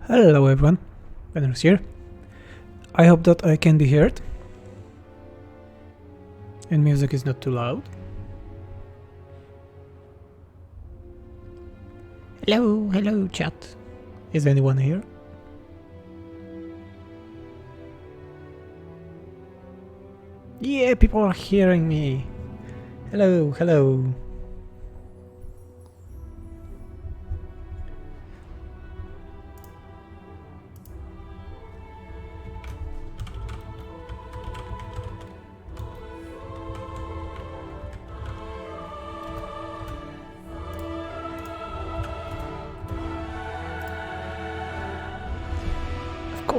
Hello everyone, Banner's here. I hope that I can be heard and music is not too loud. Hello chat. Is anyone here? Yeah, people are hearing me. Hello.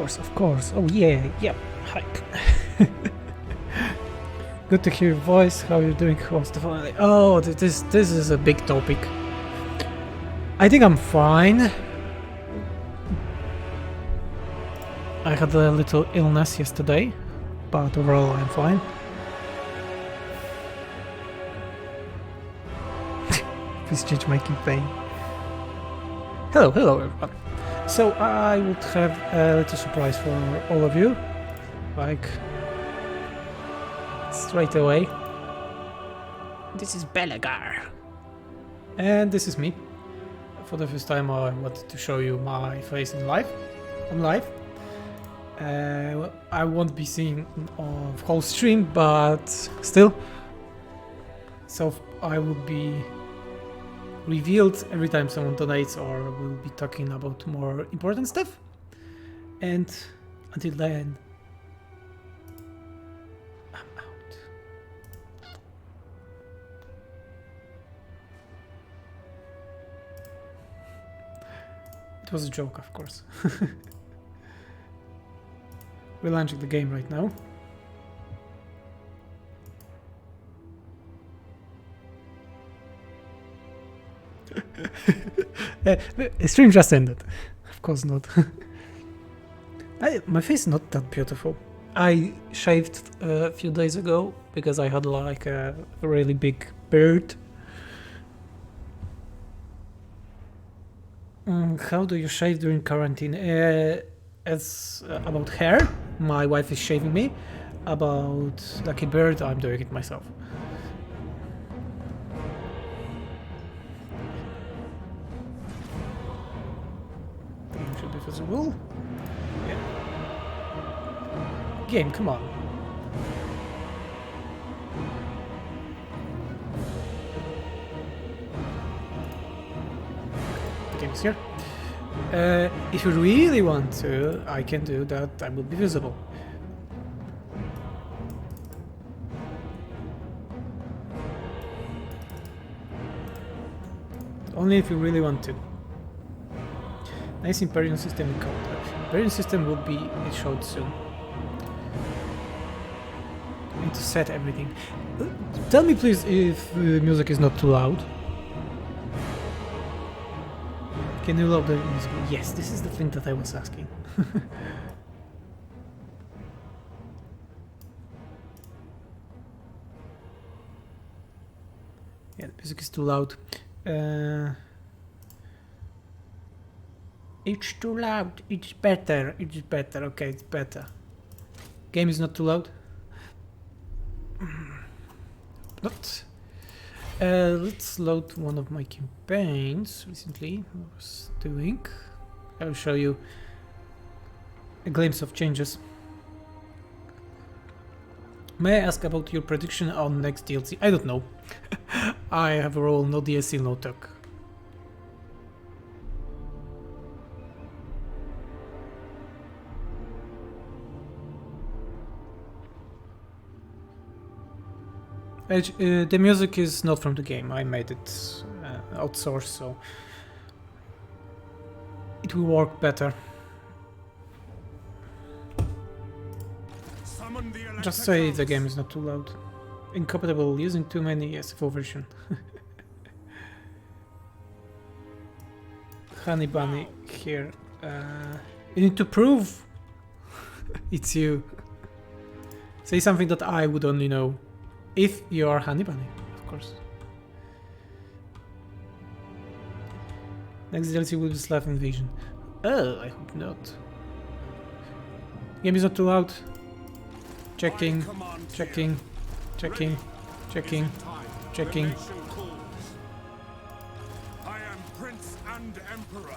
Of course. Oh yeah. Hi. Good to hear your voice. How you doing? How's the family? Oh, this is a big topic. I think I'm fine. I had a little illness yesterday, but overall I'm fine. Please change my campaign. Hello everyone. So I would have a little surprise for all of you, like straight away. This is Belagar, and this is me. For the first time, I wanted to show you my face on live. I won't be seeing on the whole stream, but still. So I will be revealed every time someone donates, or we'll be talking about more important stuff. And until then, I'm out. It was a joke, of course. We're launching the game right now. Stream just ended. Of course not. My face is not that beautiful. I shaved a few days ago because I had like a really big beard. How do you shave during quarantine? As about hair, my wife is shaving me. About like a beard, I'm doing it myself. Visible. Yeah. Game, come on. The game's here. If you really want to, I can do that. I will be visible. Only if you really want to. Nice Imperium System encounter. Imperium System will be showed soon. I need to set everything. Tell me please if the music is not too loud. Can you load the music? Yes, this is the thing that I was asking. Yeah, the music is too loud. It's too loud. It's better. Okay, it's better. Game is not too loud. But let's load one of my campaigns recently I was doing. I'll show you a glimpse of changes. May I ask about your prediction on next DLC? I don't know. I have a role, no DLC, no talk. The music is not from the game. I made it outsourced, so it will work better. Just say the game is not too loud. Incompatible using too many SFO version. Honey Bunny here. You need to prove it's you. Say something that I would only know. If you are Honey Bunny, of course. Next DLC will be Slav Invasion. Oh, I hope not. Game is not too loud. Checking, checking, checking, checking, checking. I am Prince and Emperor.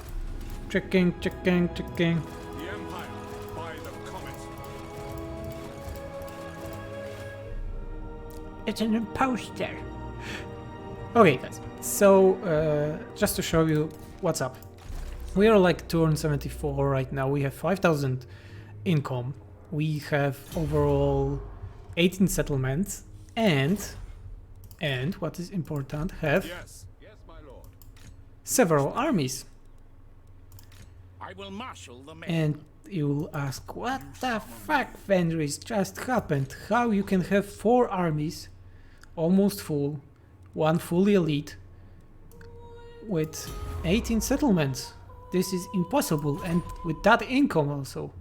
Checking, checking, checking. The Empire by the comet. It's an imposter. Okay, guys. So, just to show you what's up. We are like turn 74 right now. We have 5,000 income. We have overall 18 settlements and what is important, have Yes, my lord. several armies. I will marshal the men. And you will ask, what the fuck, Fenris, just happened? How you can have 4 armies, almost full, 1 fully elite, with 18 settlements? This is impossible, and with that income also.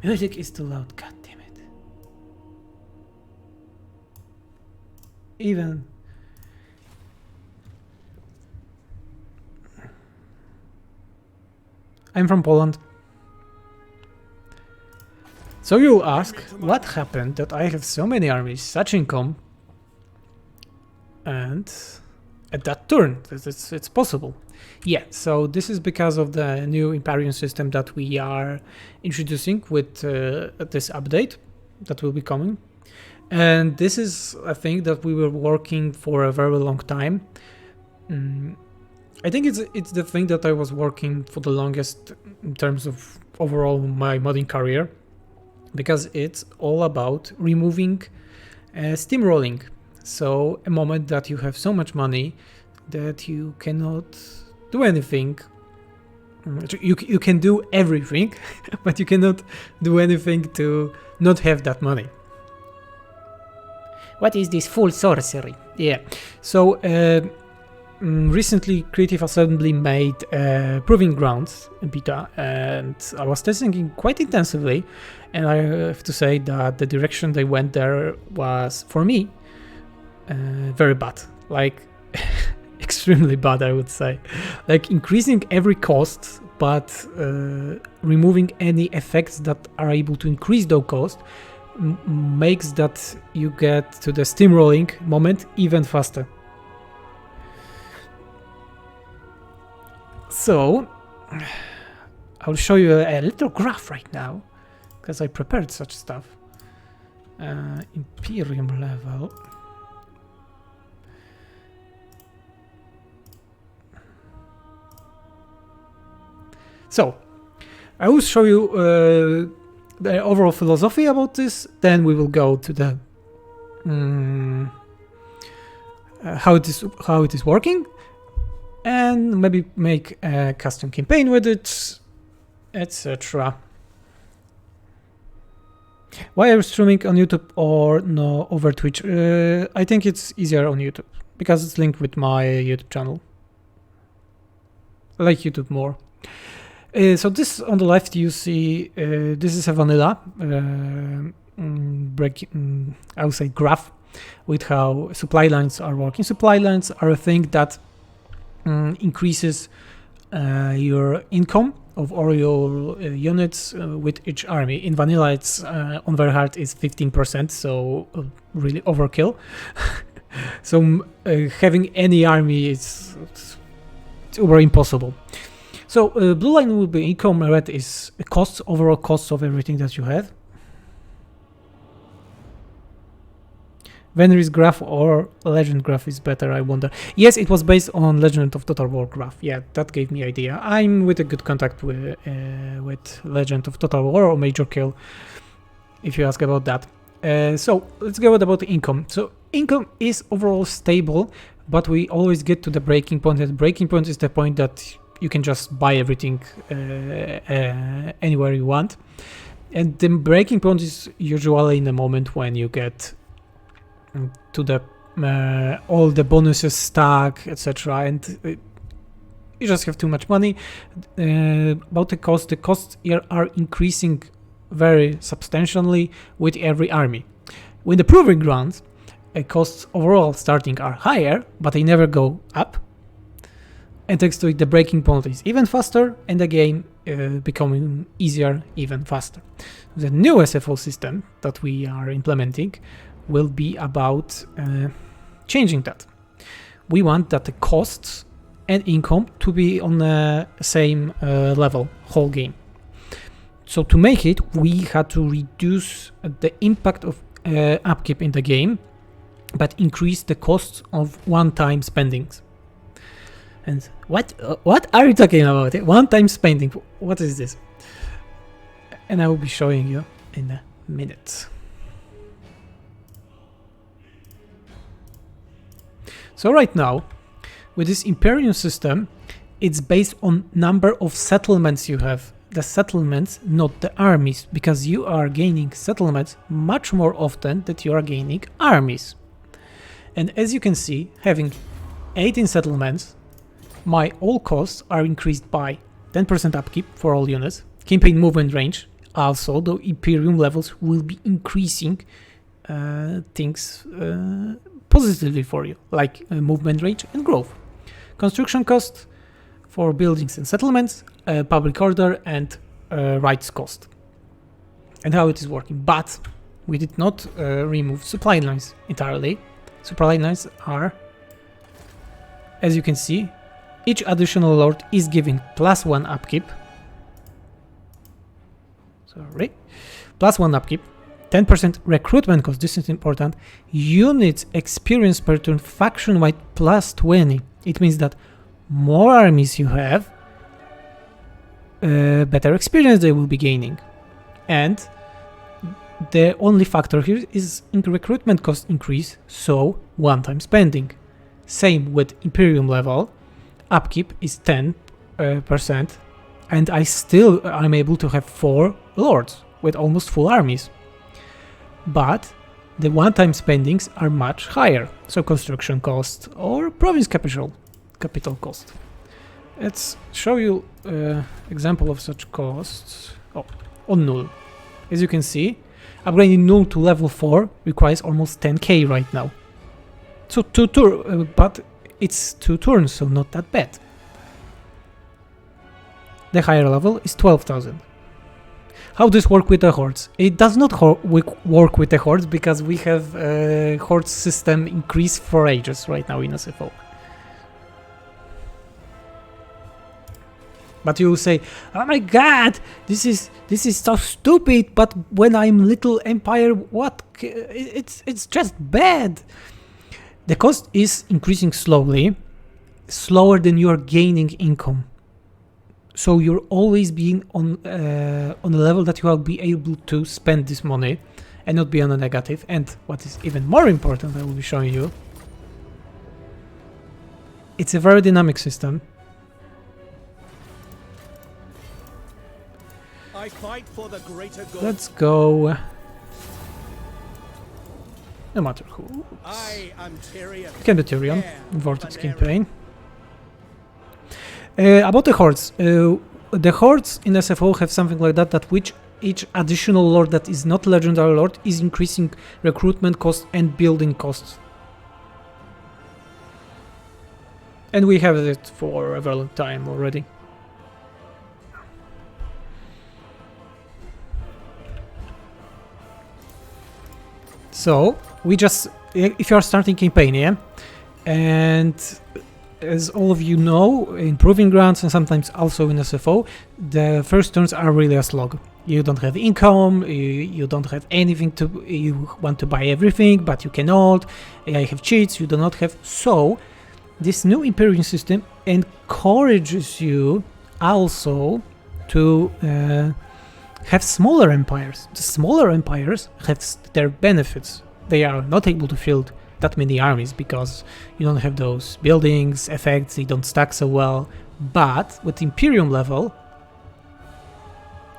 Music is too loud, god damn it. Even... I'm from Poland. So you'll ask, what happened that I have so many armies, such income, and at that turn, it's possible. Yeah, so this is because of the new Imperium system that we are introducing with this update that will be coming. And this is a thing that we were working for a very long time. I think it's the thing that I was working for the longest in terms of overall my modding career, because it's all about removing steamrolling. So a moment that you have so much money that you cannot do anything. You can do everything, but you cannot do anything to not have that money. What is this full sorcery? Yeah, so recently Creative Assembly made Proving Grounds beta, and I was testing it quite intensively, and I have to say that the direction they went there was, for me, very bad. Like extremely bad, I would say. Like increasing every cost, but removing any effects that are able to increase those costs makes that you get to the steamrolling moment even faster. So I'll show you a little graph right now, because I prepared such stuff. Imperium level. So I will show you the overall philosophy about this, then we will go to the how it is working, and maybe make a custom campaign with it, etc. Why are you streaming on YouTube or no over Twitch? I think it's easier on YouTube because it's linked with my YouTube channel. I like YouTube more. So this on the left you see this is a vanilla I would say graph with how supply lines are working. Supply lines are a thing that increases your income of all your units with each army. In vanilla it's on very hard is 15%, so really overkill. So having any army is over impossible. So blue line will be income, red is costs, overall costs of everything that you have. Fenris graph or Legend graph is better, I wonder. Yes, it was based on Legend of Total War graph. Yeah, that gave me idea. I'm with a good contact with Legend of Total War or Major Kill, if you ask about that. So let's go about the income. So income is overall stable, but we always get to the breaking point. And the breaking point is the point that you can just buy everything anywhere you want. And the breaking point is usually in the moment when you get to the all the bonuses stack, etc. And you just have too much money. About the costs here are increasing very substantially with every army. With the Proving Grounds, costs overall starting are higher, but they never go up. And thanks to it, the breaking point is even faster, and the game becoming easier even faster. The new SFO system that we are implementing will be about changing that. We want that the costs and income to be on the same level whole game. So to make it, we had to reduce the impact of upkeep in the game, but increase the costs of one-time spendings. And what are you talking about? One-time spending, what is this? And I will be showing you in a minute. So right now, with this Imperium system, it's based on number of settlements you have. The settlements, not the armies, because you are gaining settlements much more often than you are gaining armies. And as you can see, having 18 settlements, my all costs are increased by 10% upkeep for all units. Campaign movement range, also the Imperium levels will be increasing things positively for you, like movement range and growth. Construction cost for buildings and settlements, public order and rights cost. And how it is working. But we did not remove supply lines entirely. Supply lines are, as you can see, each additional lord is giving +1 upkeep. Sorry. +1 upkeep. 10% recruitment cost, this is important. Units experience per turn faction-wide +20. It means that more armies you have, better experience they will be gaining. And the only factor here is recruitment cost increase, so one-time spending. Same with Imperium level, upkeep is 10%, and I'm able to have 4 lords with almost full armies. But the one-time spendings are much higher, so construction cost or province capital cost. Let's show you example of such costs. On Null. As you can see, upgrading Null to level 4 requires almost 10k right now. So but it's 2 turns, so not that bad. The higher level is 12,000. How does work with the hordes? It does not work with the hordes because we have a horde system increase for ages right now in SFO. But you will say, oh my god, this is so stupid, but when I'm little empire, it's just bad. The cost is increasing slowly, slower than you are gaining income. So you're always being on a level that you will be able to spend this money and not be on a negative. And what is even more important, I will be showing you, it's a very dynamic system. I fight for the greater good. Let's go. No matter who. I am Tyrion. Can be Tyrion. Vortex campaign. About the hordes. The hordes in SFO have something like that which each additional lord that is not legendary lord is increasing recruitment costs and building costs. And we have it for a very long time already. So we just, if you are starting campaign, yeah, and as all of you know, in Proving Grounds and sometimes also in SFO, the first turns are really a slog. You don't have income, you don't have anything to, you want to buy everything, but you cannot. I have cheats, you do not have. So this new Imperium system encourages you also to have smaller empires. The smaller empires have their benefits. They are not able to field that many armies because you don't have those buildings, effects, they don't stack so well. But with Imperium level,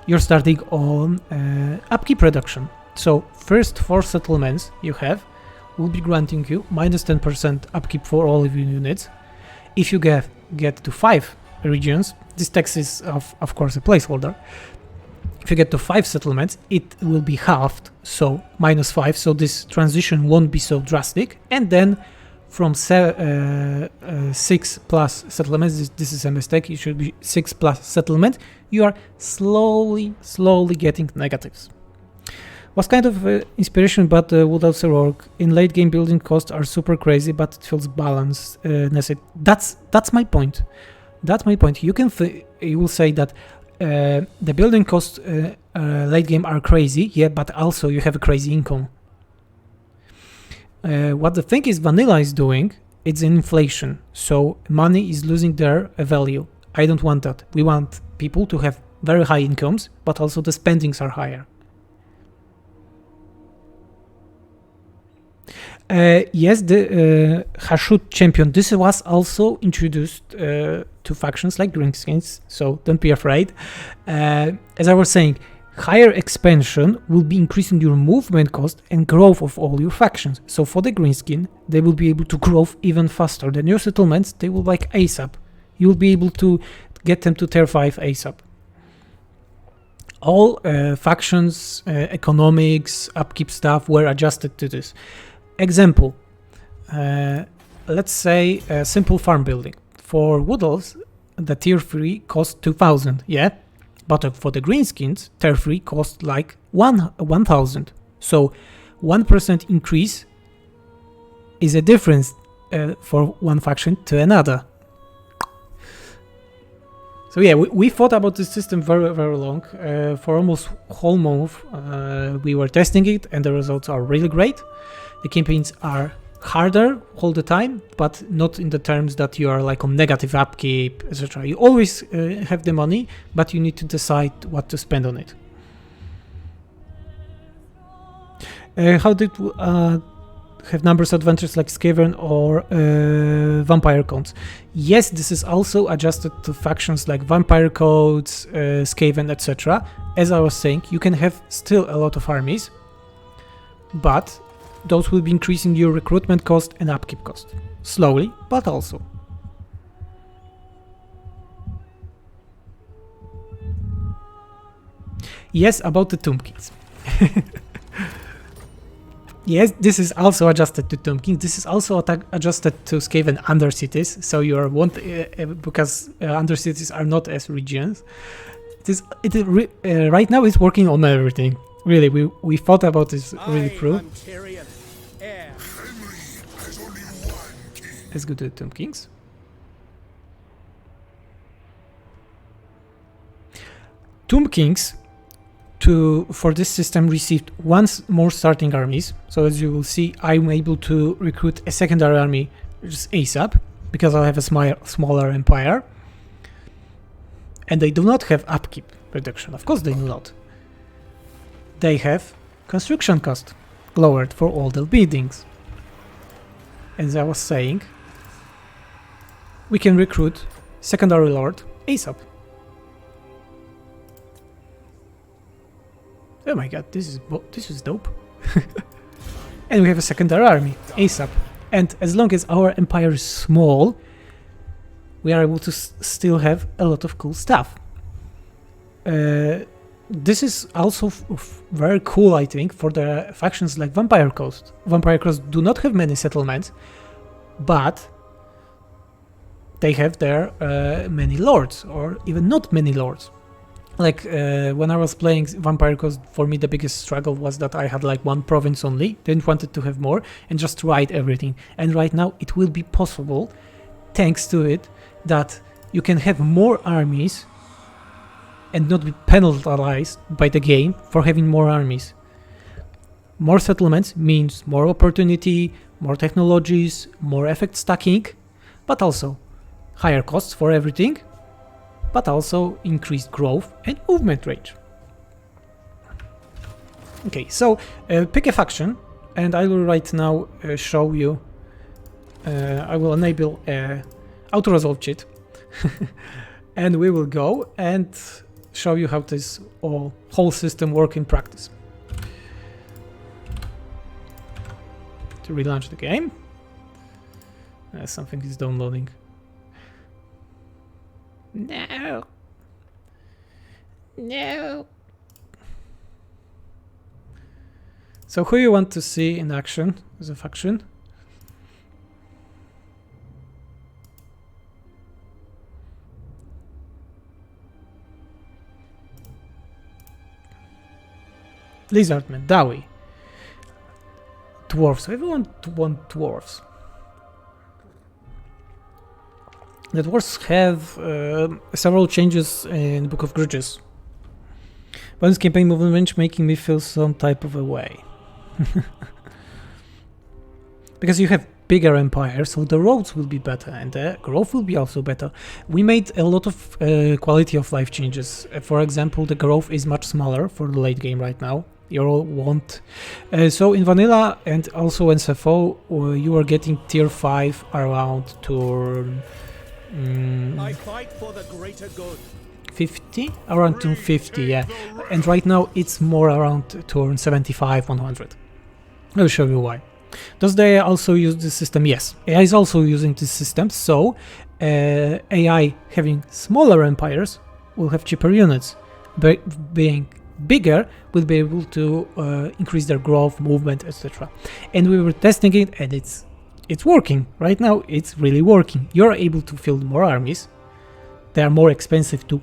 you're starting on Upkeep Reduction. So first 4 settlements you have will be granting you minus 10% upkeep for all of your units. If you get to 5 regions, this tax is of course a placeholder. If you get to 5 settlements, it will be halved, so -5, so this transition won't be so drastic. And then from 6 plus settlements, this is a mistake, it should be 6 plus settlement, you are slowly getting negatives. Was kind of inspiration, but would also work. In late game, building costs are super crazy, but it feels balanced. That's my point. That's my point. You will say that the building costs late game are crazy, yeah, but also you have a crazy income. What the thing is vanilla is doing, it's inflation. So money is losing their value. I don't want that. We want people to have very high incomes, but also the spendings are higher. Yes, the Hashut champion. This was also introduced to factions like Greenskins, so don't be afraid. As I was saying, higher expansion will be increasing your movement cost and growth of all your factions. So for the Greenskin, they will be able to grow even faster. The new settlements, they will like ASAP. You will be able to get them to tier 5 ASAP. All factions, economics, upkeep stuff were adjusted to this. Example, let's say a simple farm building. For Wood Elves, the tier 3 cost 2000, yeah? But for the Greenskins, tier 3 cost like 1000. So 1% increase is a difference for one faction to another. So yeah, we thought about this system very long. For almost whole month we were testing it, and the results are really great. The campaigns are harder all the time, but not in the terms that you are like on negative upkeep, etc. You always have the money, but you need to decide what to spend on it. How did have numbers adventures like Skaven or Vampire Codes? Yes, this is also adjusted to factions like Vampire Codes, Skaven, etc. As I was saying, you can have still a lot of armies, but those will be increasing your recruitment cost and upkeep cost. Slowly, but also. Yes, about the Tomb Kings. Yes, this is also adjusted to Tomb Kings. This is also adjusted to Skaven Undercities. So you are because Undercities are not as regions. Right now it's working on everything. Really, we thought about this really through. Let's go to the Tomb Kings. Tomb Kings for this system received once more starting armies. So as you will see, I'm able to recruit a secondary army just ASAP because I have a smaller empire. And they do not have upkeep reduction. Of course they do not. They have construction cost lowered for all the buildings. As I was saying, we can recruit secondary lord ASAP. Oh my god, this is dope. And we have a secondary army ASAP. And as long as our empire is small, we are able to still have a lot of cool stuff. This is also very cool, I think, for the factions like Vampire Coast. Vampire Coast do not have many settlements, but they have their many lords, or even not many lords. Like when I was playing Vampire Coast, for me the biggest struggle was that I had like one province only, didn't want to have more, and just write everything. And right now it will be possible, thanks to it, that you can have more armies and not be penalized by the game for having more armies. More settlements means more opportunity, more technologies, more effect stacking, but also higher costs for everything, but also increased growth and movement range. Okay, so pick a faction, and I will right now show you. I will enable auto-resolve cheat, and we will go and show you how this whole system works in practice. To relaunch the game, something is downloading. No. So who you want to see in action as a faction? Lizardmen, Dowie. Dwarves. Everyone want dwarves. The dwarves have several changes in Book of Grudges. Bonus campaign movement range making me feel some type of a way. Because you have bigger empires, so the roads will be better and the growth will be also better. We made a lot of quality of life changes. For example, the growth is much smaller for the late game right now. You all want. So in vanilla and also in SFO, you are getting tier 5 around turn I fight for the greater good. 50? Around 250, yeah. And right now it's more around turn 75, 100. I'll show you why. Does they also use this system? Yes, AI is also using this system, so AI having smaller empires will have cheaper units. Being bigger will be able to increase their growth, movement, etc. And we were testing it and it's working. Right now it's really working. You're able to field more armies. They are more expensive to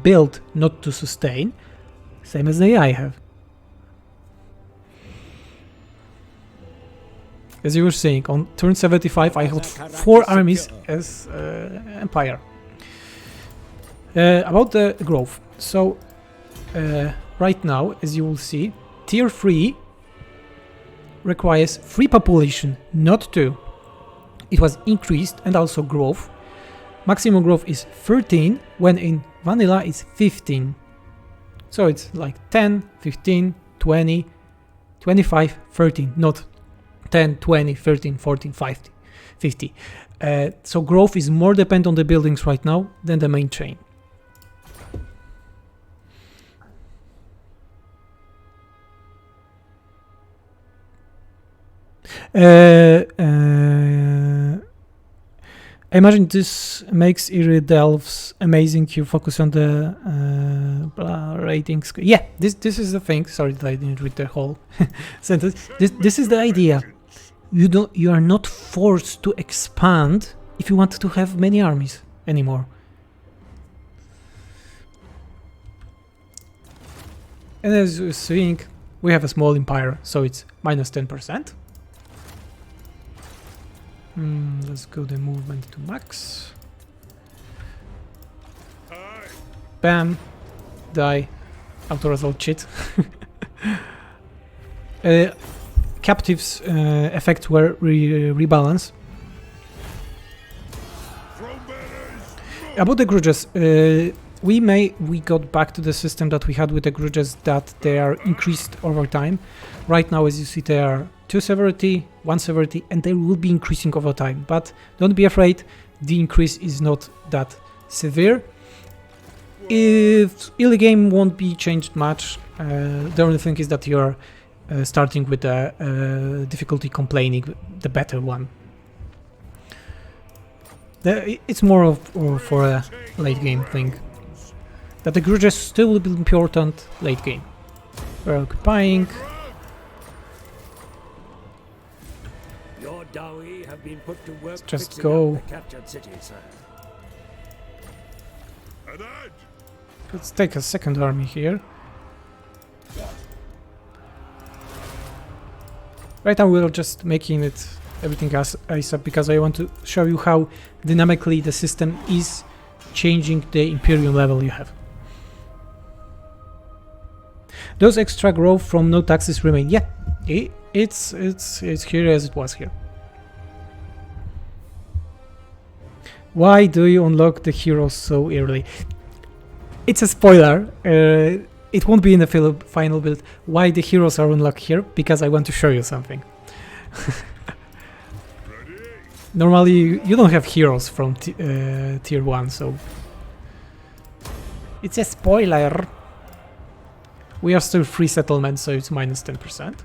build, not to sustain. Same as the AI have. As you were saying, on turn 75 I hold 4 armies as empire. About the growth. So right now, as you will see, tier 3 requires 3 population, not 2. It was increased and also growth. Maximum growth is 13, when in vanilla it's 15. So it's like 10, 15, 20, 25, 13, not 10, 20, 13, 14, 50. So growth is more dependent on the buildings right now than the main chain. I imagine this makes Eerie Delves amazing. You focus on the ratings. Yeah, this is the thing. Sorry that I didn't read the whole sentence. This is the idea. You are not forced to expand if you want to have many armies anymore. And as you're seeing, we have a small empire, so it's minus 10%. Let's go the movement to max. Bam. Die. Auto-result cheat. Captives effects were rebalance. About the grudges, we got back to the system that we had with the grudges, that they are increased over time. Right now, as you see, they are 2 severity, 1 severity, and they will be increasing over time. But don't be afraid, the increase is not that severe. If early game won't be changed much, the only thing is that you're starting with the difficulty complaining, the better one. It's more of for a late game thing. That the grudges still will be important late game. We're occupying. Your Dowie have been put to work. Just go. The captured city, sir. Let's take a second army here. Right now we're just making it everything as ASAP because I want to show you how dynamically the system is changing the Imperium level you have. Those extra growth from no taxes remain. Yeah, it's here as it was here. Why do you unlock the heroes so early? It's a spoiler. It won't be in the final build. Why the heroes are unlocked here? Because I want to show you something. Normally you don't have heroes from tier 1, so it's a spoiler. We are still free settlement, so it's minus 10%.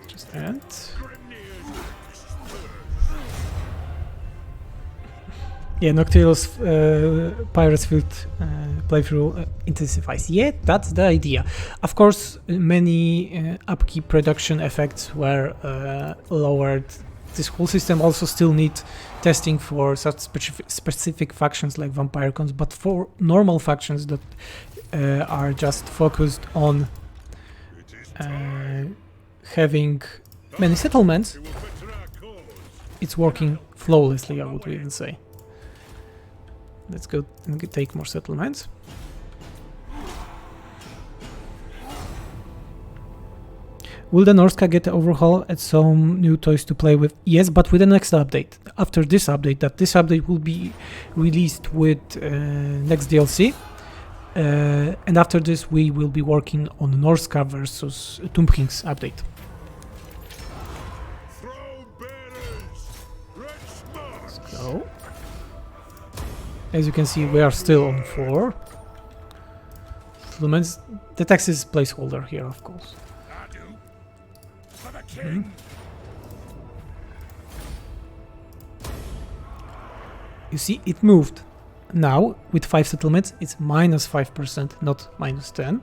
Just end. Yeah, Noctilus Pirates Field playthrough intensifies. Yeah, that's the idea. Of course, many upkeep reduction effects were lowered. This whole system also still need testing for such specific factions like vampire cons, but for normal factions that are just focused on having many settlements, it's working flawlessly, I would even say. Let's go and take more settlements. Will the Norska get overhaul and some new toys to play with? Yes, but with the next update. After this update, this update will be released with next DLC. And after this, we will be working on Norska versus Tomb King's update. Let's go. As you can see, we are still on 4. Lumens. The text is placeholder here, of course. You see, it moved. Now, with 5 settlements, it's minus 5%, not minus 10.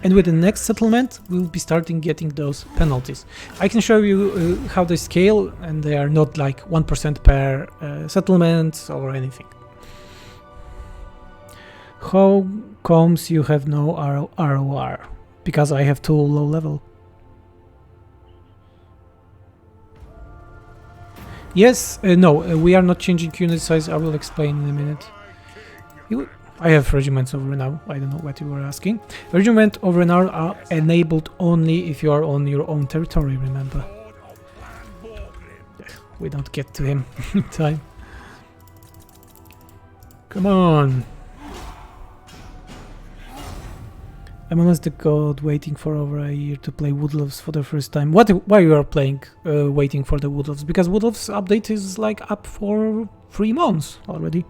And with the next settlement, we'll be starting getting those penalties. I can show you how they scale, and they are not like 1% per settlement or anything. How comes you have no ROR? Because I have too low level. Yes, no, we are not changing unit size. I will explain in a minute. I have regiments over now. I don't know what you were asking. Regiment over now are enabled only if you are on your own territory, remember. We don't get to him in time. Come on. I'm honest to God, waiting for over a year to play Woodloves for the first time. Why you are playing waiting for the Woodloves? Because Woodloves update is like up for 3 months already.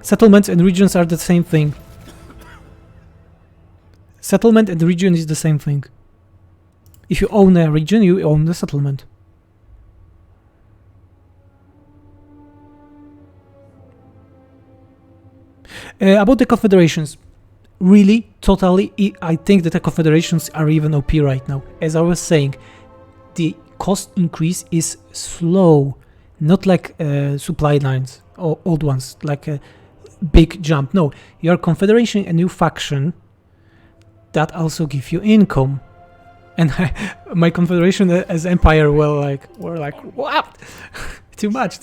Settlements and regions are the same thing. Settlement and region is the same thing. If you own a region, you own the settlement. About the confederations, really, totally, I think that the confederations are even OP right now. As I was saying, the cost increase is slow, not like supply lines or old ones, like a big jump. No, your confederation, a new faction, that also give you income. And my confederation as empire were like what? Too much.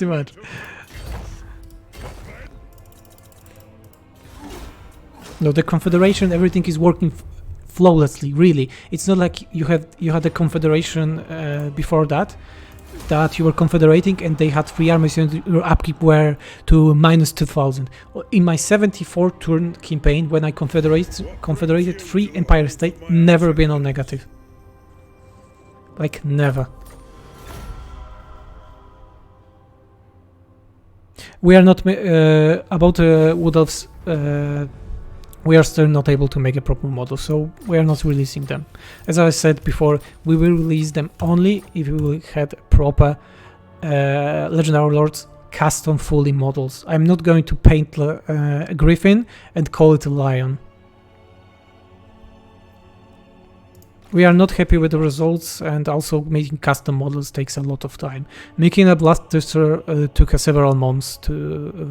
No, the confederation, everything is working flawlessly. Really, it's not like you had a confederation before that you were confederating and they had 3 armies and your upkeep were to minus 2000. In my 74 turn campaign, when I confederated 3 empire states, never been on negative. Like never. We are not about Wood Elves. We are still not able to make a proper model, so we are not releasing them. As I said before, we will release them only if we will have proper Legendary Lords custom fully models. I'm not going to paint a Griffin and call it a Lion. We are not happy with the results, and also making custom models takes a lot of time. Making a Blaster took several months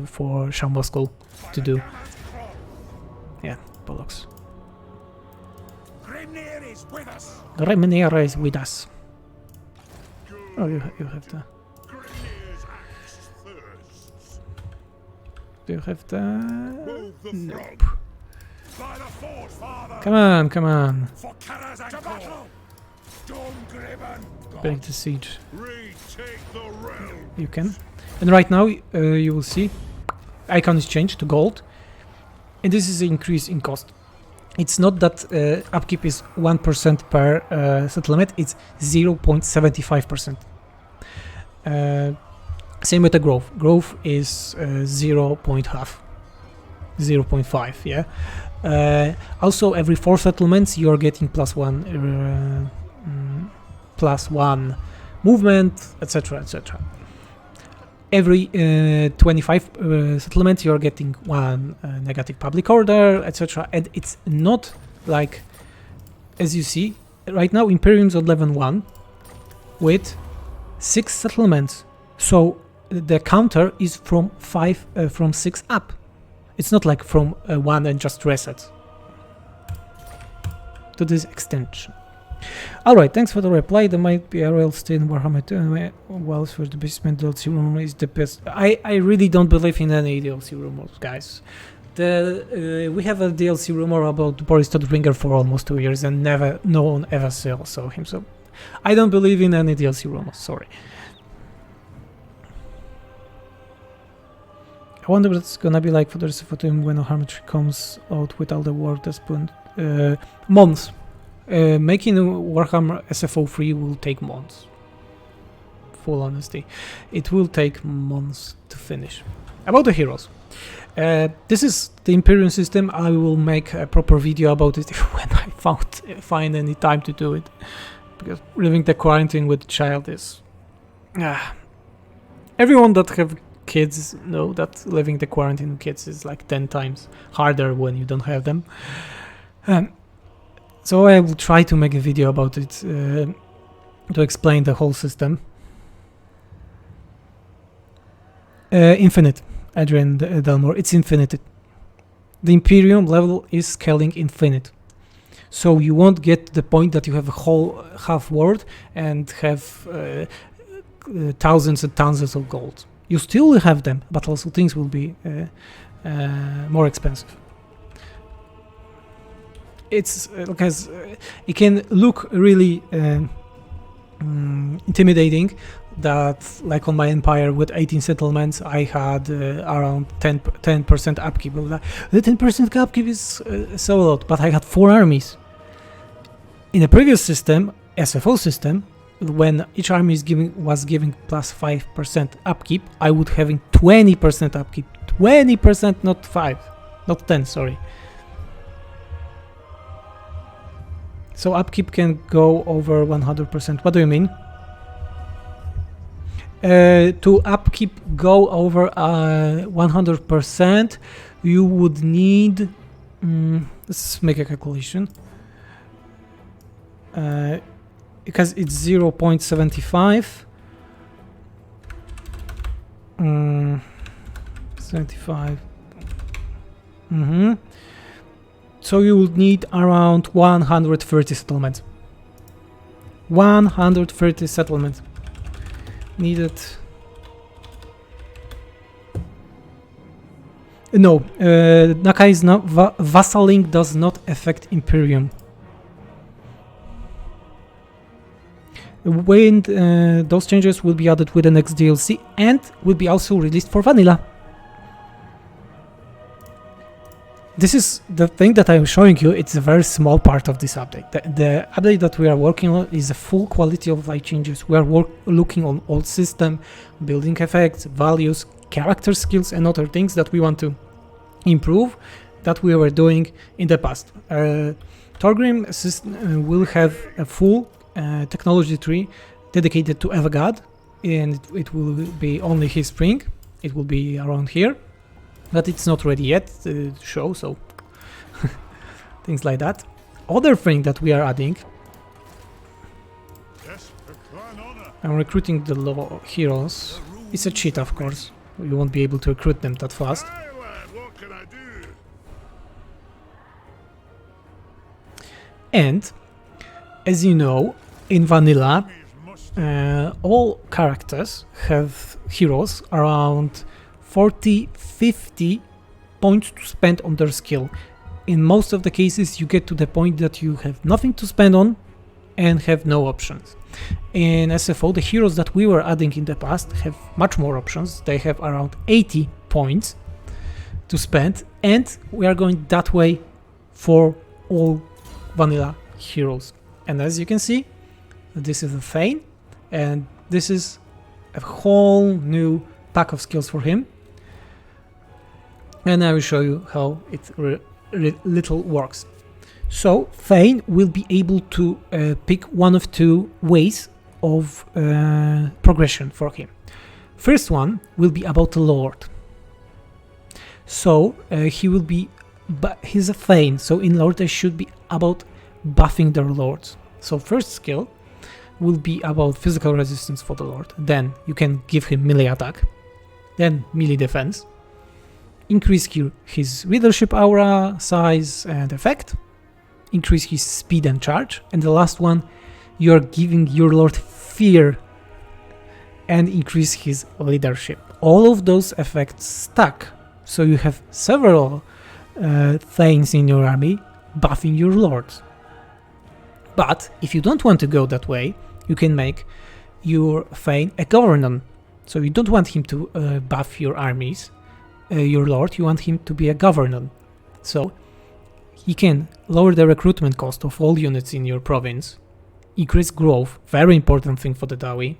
for Shambascal to do. Yeah, bollocks. Grimnir is with us. Grimnir is with us. Oh, you have the... Do you have the... Nope. Come on. Break the siege. You can. And right now, you will see, icon is changed to gold. And this is the increase in cost. It's not that upkeep is 1% per settlement, it's 0.75%. Same with the growth. Growth is 0.5, yeah. Also, every 4 settlements you're getting +1 movement, etc., etc. every 25 settlements you're getting one negative public order, etc. And it's not like, as you see right now, Imperium's on level 1 with 6 settlements, so the counter is from 6 up. It's not like from 1 and just reset to this extension. Alright, thanks for the reply. There might be a real stay in Warhammer 2 Wells for the basement DLC rumor is the best. I really don't believe in any DLC rumors, guys. We have a DLC rumor about Boris Todbringer for almost 2 years and no one ever saw him, so I don't believe in any DLC rumors, sorry. I wonder what it's gonna be like for the rest of the time when Warhammer 3 comes out with all the work that's put months. Making Warhammer SFO3 will take months. Full honesty, it will take months to finish. About the heroes, this is the Imperium system. I will make a proper video about it when I find any time to do it, because living the quarantine with a child is everyone that have kids know that living the quarantine with kids is like 10 times harder when you don't have them. So I will try to make a video about it to explain the whole system. Infinite, Adrian Delmore, it's infinite. The Imperium level is scaling infinite. So you won't get to the point that you have a whole half world and have thousands and thousands of gold. You still will have them, but also things will be more expensive. It's because it can look really intimidating that, like on my empire with 18 settlements, I had around 10% upkeep. The 10% upkeep is so a lot, but I had 4 armies. In the previous system, SFO system, when each army was giving plus 5% upkeep, I would having 20% upkeep. 20%, not 5, not 10, sorry. So upkeep can go over 100%. What do you mean? To upkeep go over 100%, you would need... let's make a calculation. Because it's 0.75. 75. So you would need around 130 settlements. 130 settlements needed. No, Naka is not. Vassaling does not affect Imperium. When those changes will be added with the next DLC and will be also released for vanilla. This is the thing that I'm showing you. It's a very small part of this update. The update that we are working on is a full quality of life changes. We are looking on all system, building effects, values, character skills, and other things that we want to improve that we were doing in the past. Thorgrim system will have a full technology tree dedicated to Evagad, and it will be only his spring. It will be around here. But it's not ready yet to show, so things like that. Other thing that we are adding, I'm recruiting the low heroes. It's a cheat, of course. You won't be able to recruit them that fast. And as you know, in vanilla, all characters have heroes around 40-50 points to spend on their skill. In most of the cases you get to the point that you have nothing to spend on and have no options. In SFO, the heroes that we were adding in the past have much more options. They have around 80 points to spend, and we are going that way for all vanilla heroes. And as you can see, this is a Fane, and this is a whole new pack of skills for him. And I will show you how it little works. So Fane will be able to pick one of two ways of progression for him. First one will be about the Lord. So he will be, he's a Fane, so in Lord they should be about buffing their Lords. So first skill will be about physical resistance for the Lord. Then you can give him melee attack, then melee defense, increase his leadership aura, size and effect, increase his speed and charge, and the last one, you are giving your Lord fear and increase his leadership. All of those effects stack, so you have several things in your army buffing your Lords. But if you don't want to go that way, you can make your Fane a governor. So you don't want him to buff your armies, your Lord, you want him to be a governor. So he can lower the recruitment cost of all units in your province, increase growth, very important thing for the Dawi,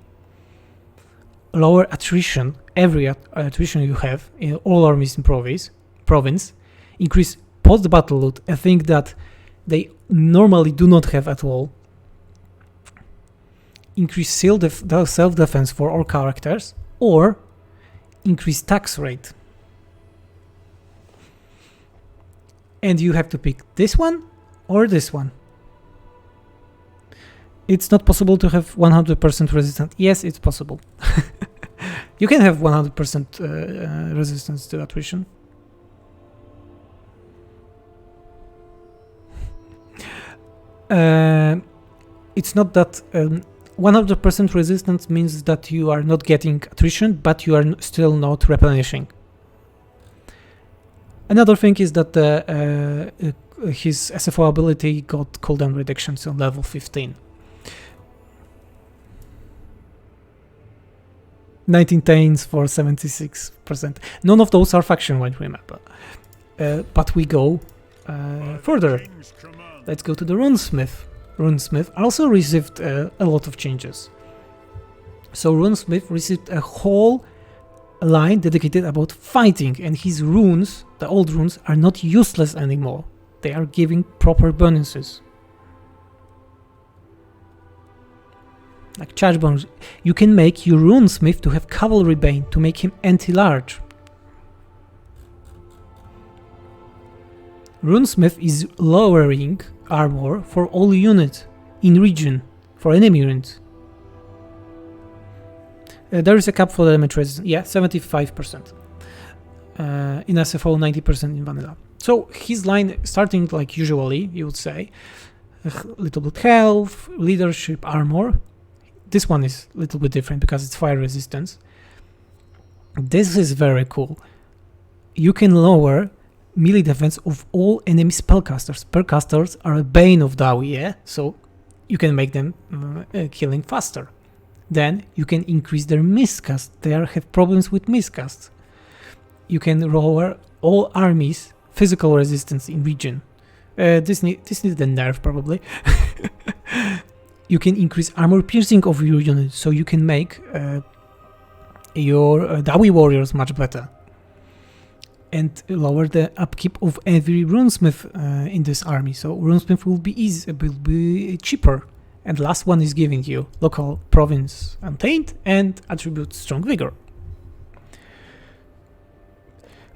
lower attrition, every attrition you have in all armies in province, increase post-battle loot, a thing that they normally do not have at all, increase self-defense for all characters, or increase tax rate. And you have to pick this one or this one. It's not possible to have 100% resistance. Yes, it's possible. You can have 100% resistance to attrition. It's not that 100% resistance means that you are not getting attrition, but you are still not replenishing. Another thing is that his SFO ability got cooldown reductions on level 15. 19 tains for 76%. None of those are faction wide, remember. But we go further. Let's go to the Runesmith. Runesmith also received a lot of changes. So Runesmith received a whole line dedicated about fighting, and his runes, the old runes, are not useless anymore. They are giving proper bonuses. Like charge bonus. You can make your Runesmith to have Cavalry Bane to make him anti-large. Runesmith is lowering armor for all units in region, for enemy units. There is a cap for the damage resistance, yeah, 75%. In SFO, 90% in vanilla. So his line, starting like usually, you would say, a little bit health, leadership, armor. This one is a little bit different because it's fire resistance. This is very cool. You can lower melee defense of all enemy spellcasters. Spellcasters are a bane of Dawi, yeah? So you can make them killing faster. Then you can increase their miscast. They have problems with miscast. You can lower all armies physical resistance in region. This needs a nerf probably. You can increase armor piercing of your unit, so you can make your Dawi warriors much better. And lower the upkeep of every runesmith in this army. So runesmith will be cheaper. And last one is giving you local province untainted and attribute strong vigor.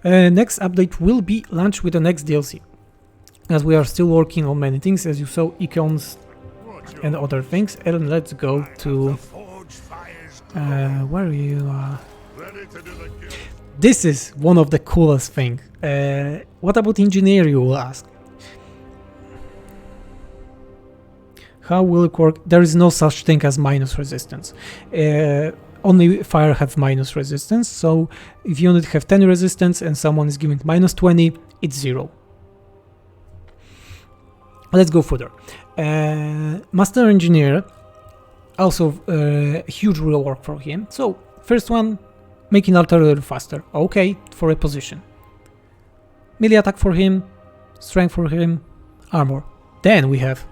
Next update will be launched with the next DLC, as we are still working on many things, as you saw, icons and other things. And let's go to where you are. This is one of the coolest things. What about engineer, you will ask? How will it work? There is no such thing as minus resistance. Only fire have minus resistance, so if unit have 10 resistance and someone is giving minus 20, it's 0. Let's go further. Master Engineer, also huge rework for him. So first one, making artillery faster. Okay, for a position. Melee attack for him, strength for him, armor. Then we have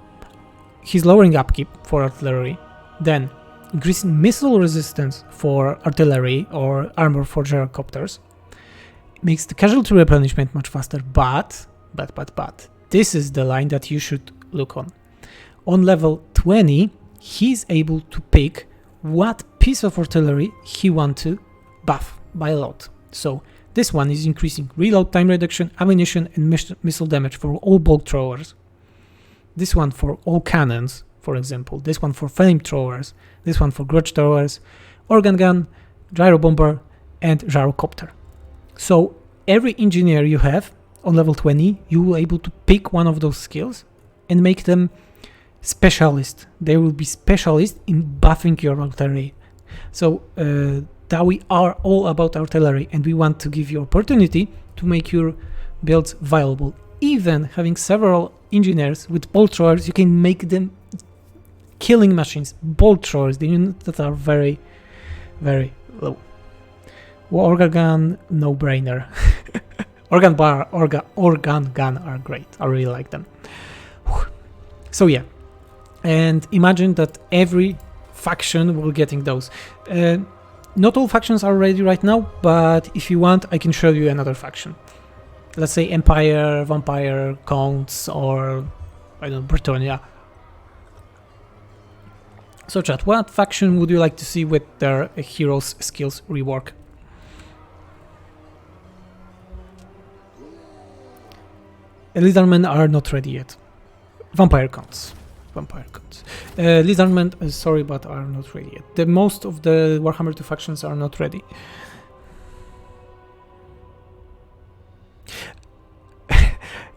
he's lowering upkeep for artillery, then increasing missile resistance for artillery or armor for gyrocopters, makes the casualty replenishment much faster, but, this is the line that you should look on. On level 20, he's able to pick what piece of artillery he wants to buff by a lot. So this one is increasing reload time reduction, ammunition and missile damage for all bolt throwers. This one for all cannons, for example. This one for flamethrowers. This one for grudge throwers, organ gun, gyro bomber and gyrocopter. So every engineer you have on level 20, you will be able to pick one of those skills and make them specialist. They will be specialist in buffing your artillery. So that we are all about artillery, and we want to give you opportunity to make your builds viable. Even having several engineers with bolt throwers, you can make them killing machines. Bolt throwers, the units that are very, very low. Organ gun, no brainer. Organ gun are great. I really like them. So yeah, and imagine that every faction will getting those. Not all factions are ready right now, but if you want, I can show you another faction. Let's say Empire, Vampire, Counts, or I don't know, Britannia. So chat, what faction would you like to see with their heroes skills rework? Lizardmen are not ready yet. Vampire Counts. Lizardmen, sorry, but are not ready yet. The most of the Warhammer 2 factions are not ready.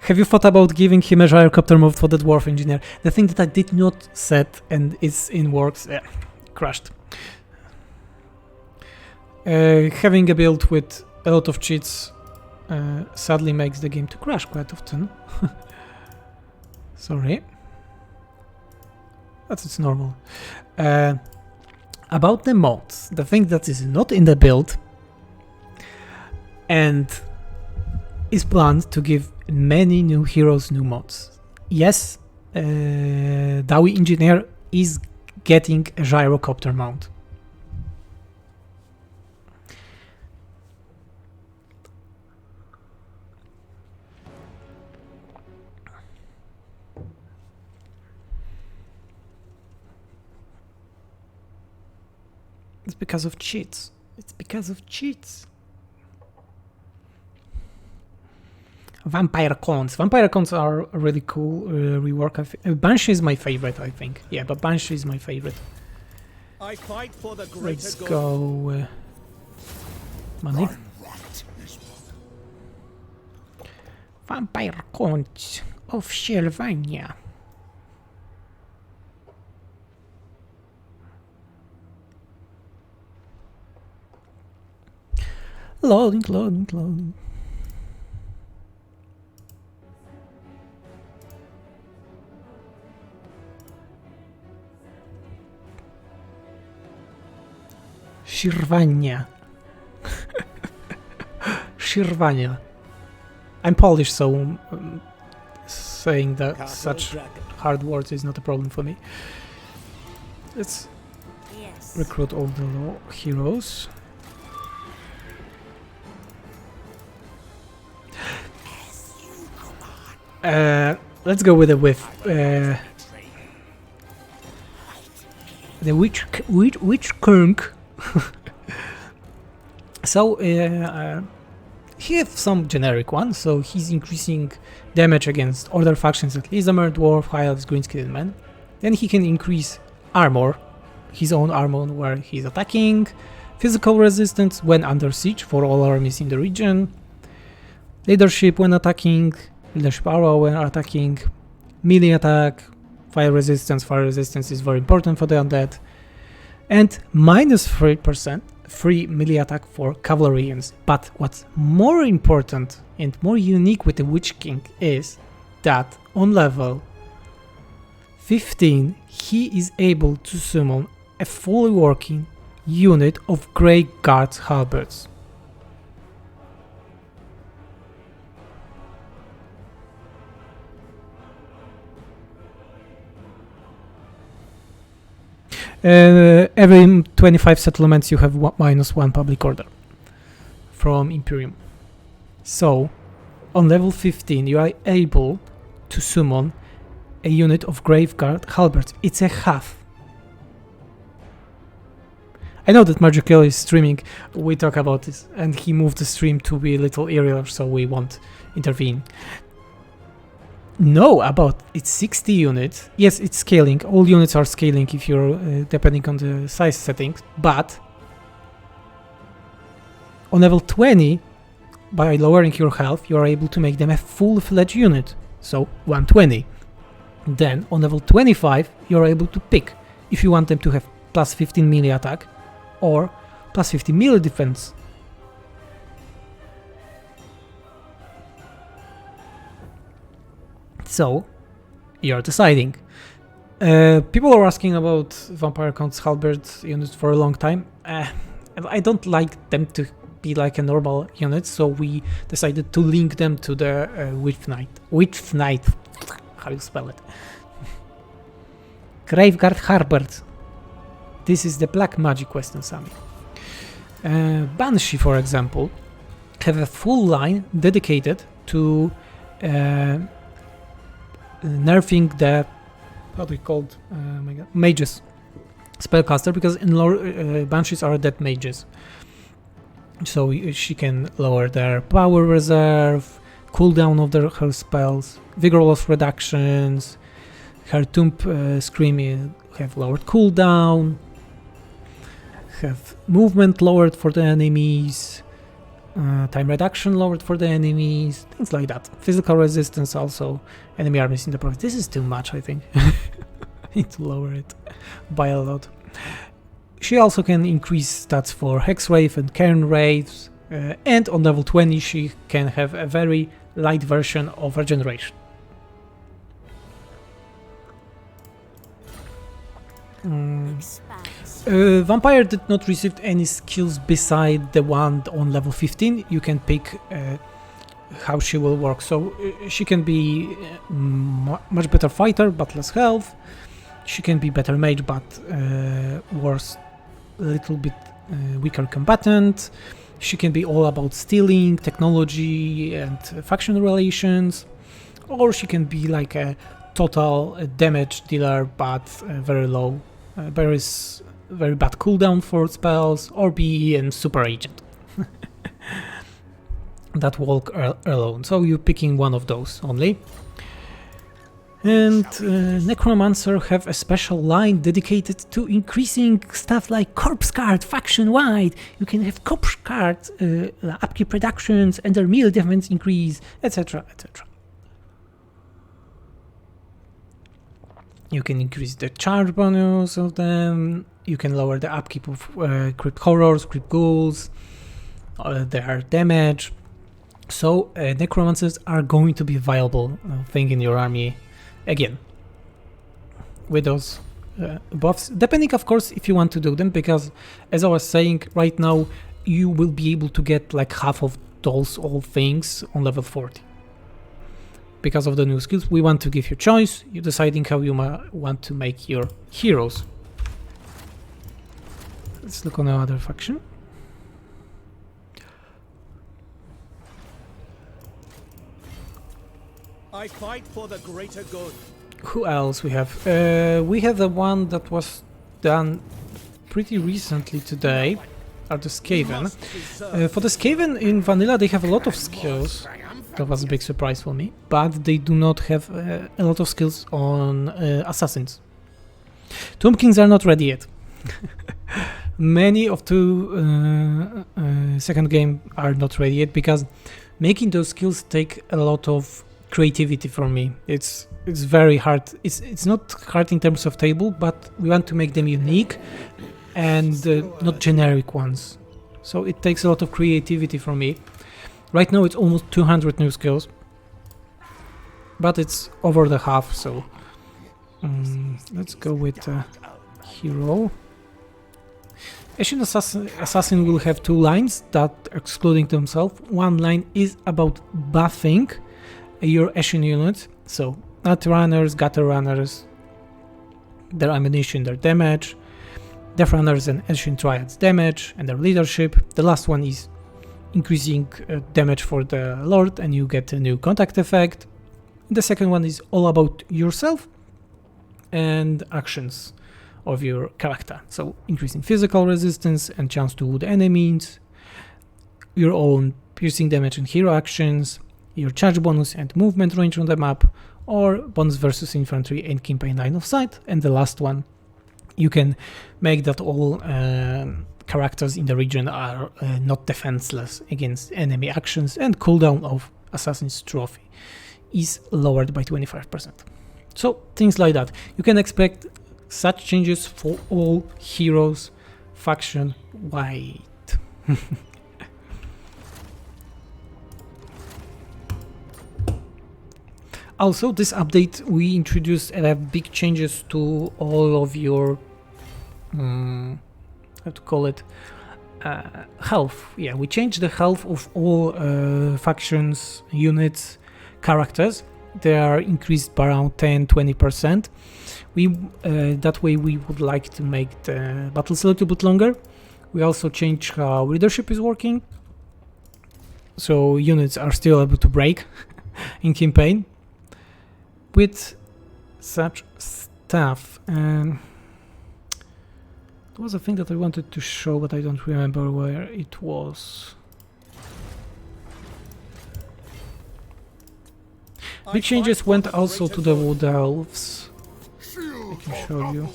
Have you thought about giving him a gyrocopter mode for the dwarf engineer? The thing that I did not set and is in works, crashed. Having a build with a lot of cheats sadly makes the game to crash quite often. Sorry. But it's normal. About the mods, the thing that is not in the build and is planned to give many new heroes new mods. Yes, Dowie Engineer is getting a gyrocopter mount. It's because of cheats. It's because of cheats. Vampire Counts. Vampire Counts are a really cool rework. Banshee is my favorite, I think. Yeah, but Banshee is my favorite. I fight for the Let's go money. Vampire Counts of Sylvania. Loading. Shirvania. Shirvania. I'm Polish, so saying that such hard words is not a problem for me. Let's recruit all the heroes. Let's go with the witch Kunk. So he has some generic one, so he's increasing damage against other factions like Lizardman, Dwarf, High Elves, Green-Skinned Man. Then he can increase armor, his own armor where he's attacking, physical resistance when under siege for all armies in the region, leadership when attacking, leadership aura when attacking, melee attack, fire resistance. Fire resistance is very important for the undead, and minus 3% free melee attack for cavalryans. But what's more important and more unique with the Witch King is that on level 15 he is able to summon a fully working unit of Grey Guards halberds. Every 25 settlements you have -1 public order from Imperium. So on level 15 you are able to summon a unit of Graveguard halberds. It's a half. I know that Magical is streaming. We talk about this, and he moved the stream to be a little earlier, so we won't intervene. No, about it's 60 units. Yes, it's scaling. All units are scaling if you're depending on the size settings. But on level 20, by lowering your health, you are able to make them a full-fledged unit. So 120. Then on level 25, you are able to pick if you want them to have plus 15 melee attack or plus 50 melee defense. So, you're deciding. People are asking about Vampire Count's Halberd units for a long time. I don't like them to be like a normal unit, so we decided to link them to the Witch Knight. Witch Knight, how you spell it? Graveguard Halberd. This is the black magic Western Sami. Banshee, for example, have a full line dedicated to nerfing the mages spellcaster, because in lore banshees are dead mages, so she can lower their power reserve, cooldown of her spells, vigor loss reductions, her tomb scream have lowered cooldown, have movement lowered for the enemies, time reduction lowered for the enemies, things like that. Physical resistance also, enemy armies in the province. This is too much, I think. I need to lower it by a lot. She also can increase stats for Hex Wraith and Cairn Wraiths, and on level 20 she can have a very light version of regeneration. Vampire did not receive any skills beside the one on level 15. You can pick how she will work. So she can be much better fighter but less health. She can be better mage but worse, a little bit weaker combatant. She can be all about stealing, technology and faction relations. Or she can be like a total damage dealer but very low. Very bad cooldown for spells, or be a super agent that walk alone. So you're picking one of those only. And Necromancer have a special line dedicated to increasing stuff like corpse card faction wide. You can have corpse card upkeep reductions and their melee defense increase, etc, etc. You can increase the charge bonus of them. You can lower the upkeep of Crypt Horrors, Crypt Ghouls, their damage. So Necromancers are going to be a viable thing in your army again. With those buffs. Depending, of course, if you want to do them, because as I was saying, right now you will be able to get like half of those old things on level 40. Because of the new skills, we want to give you choice. You're deciding how you want to make your heroes. Let's look on the other faction. I fight for the greater good. Who else we have? We have the one that was done pretty recently today, are the Skaven. For the Skaven in Vanilla, they have a lot of skills. That was a big surprise for me, but they do not have a lot of skills on Assassins. Tomb Kings are not ready yet. Many of the second game are not ready yet, because making those skills take a lot of creativity from me. It's very hard. It's not hard in terms of table, but we want to make them unique and not generic ones. So it takes a lot of creativity from me. Right now it's almost 200 new skills, but it's over the half, so let's go with hero. Ashen Assassin will have two lines that excluding themselves. One line is about buffing your Ashen unit, so Nut Runners, Gutter Runners, their ammunition, their damage, Death Runners and Ashen Triads damage and their leadership. The last one is increasing damage for the Lord and you get a new contact effect. The second one is all about yourself and actions of your character. So increasing physical resistance and chance to wound enemies, your own piercing damage and hero actions, your charge bonus and movement range on the map, or bonus versus infantry and campaign line of sight. And the last one, you can make that all characters in the region are not defenseless against enemy actions, and cooldown of Assassin's Trophy is lowered by 25%. So things like that. You can expect such changes for all heroes faction wide. Also, this update we introduced big changes to all of your how to call it, health. Yeah, we changed the health of all factions, units, characters. They are increased by around 10-20%. That way we would like to make the battles a little bit longer. We also changed how leadership is working, so units are still able to break in campaign with such stuff. There was a thing that I wanted to show, but I don't remember where it was. Big changes went also to the Wood Elves. I can show you.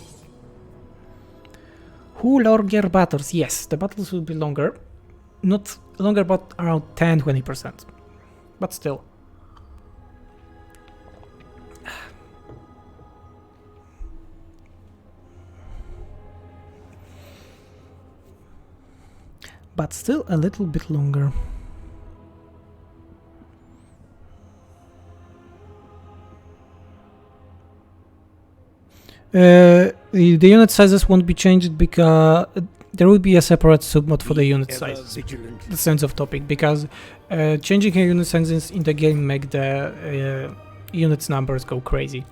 Who longer battles? Yes, the battles will be longer. Not longer, but around 10-20%. But still. But still a little bit longer. The unit sizes won't be changed because there will be a separate submod for the unit size. The sense of topic, because changing unit sizes in the game make the units numbers go crazy.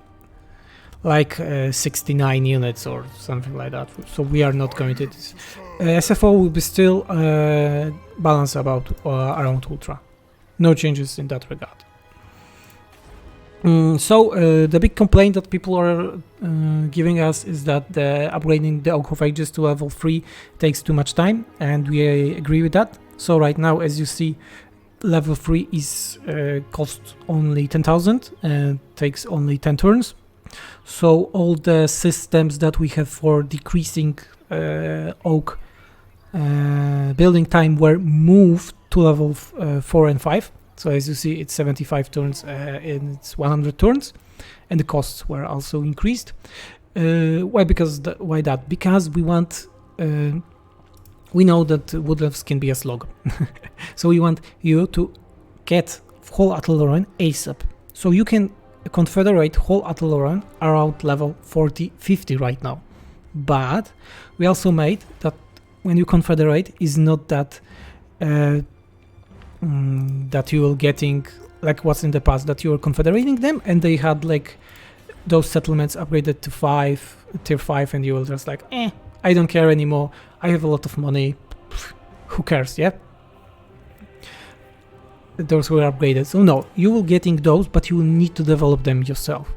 Like 69 units or something like that. So we are not going to this. SFO will be still balanced about around Ultra. No changes in that regard. So the big complaint that people are giving us is that upgrading the Oak of Ages to level 3 takes too much time, and we agree with that. So right now, as you see, level 3 is cost only 10,000 and takes only 10 turns. So all the systems that we have for decreasing Oak building time were moved to level 4 and 5. So as you see, it's 75 turns and it's 100 turns, and the costs were also increased. Why? Why that? Because we want. We know that Wood Elves can be a slog, so we want you to get whole Ataloran ASAP. So you can confederate whole Ataloran around level 40-50 right now. But we also made that when you confederate is not that that you will getting like what's in the past, that you are confederating them and they had like those settlements upgraded to tier 5, and you will just like, I don't care anymore, I have a lot of money, who cares, yeah? Those were upgraded. So no, you will getting those, but you will need to develop them yourself.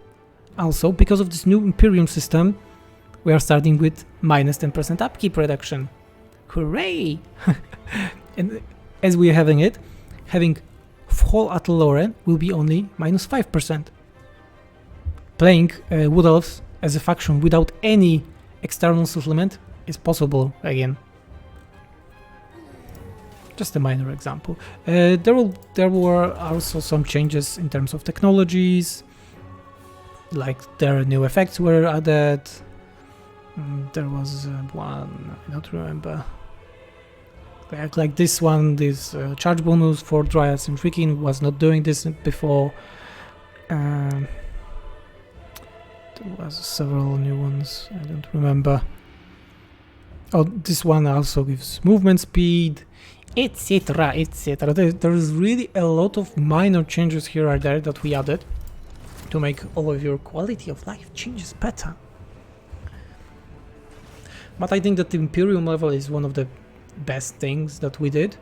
Also, because of this new Imperium system, we are starting with minus 10% upkeep reduction. Hooray! And as we are having it, having whole Ataloran will be only minus 5%. Playing Wood Elves as a faction without any external supplement is possible again. Just a minor example. There were also some changes in terms of technologies, like there are new effects were added. There was one, I don't remember. Like this one, this charge bonus for Dryads and Freaking was not doing this before. There was several new ones, I don't remember. Oh, this one also gives movement speed, etc, etc. There is really a lot of minor changes here or there that we added to make all of your quality of life changes better. But I think that the Imperium level is one of the best things that we did.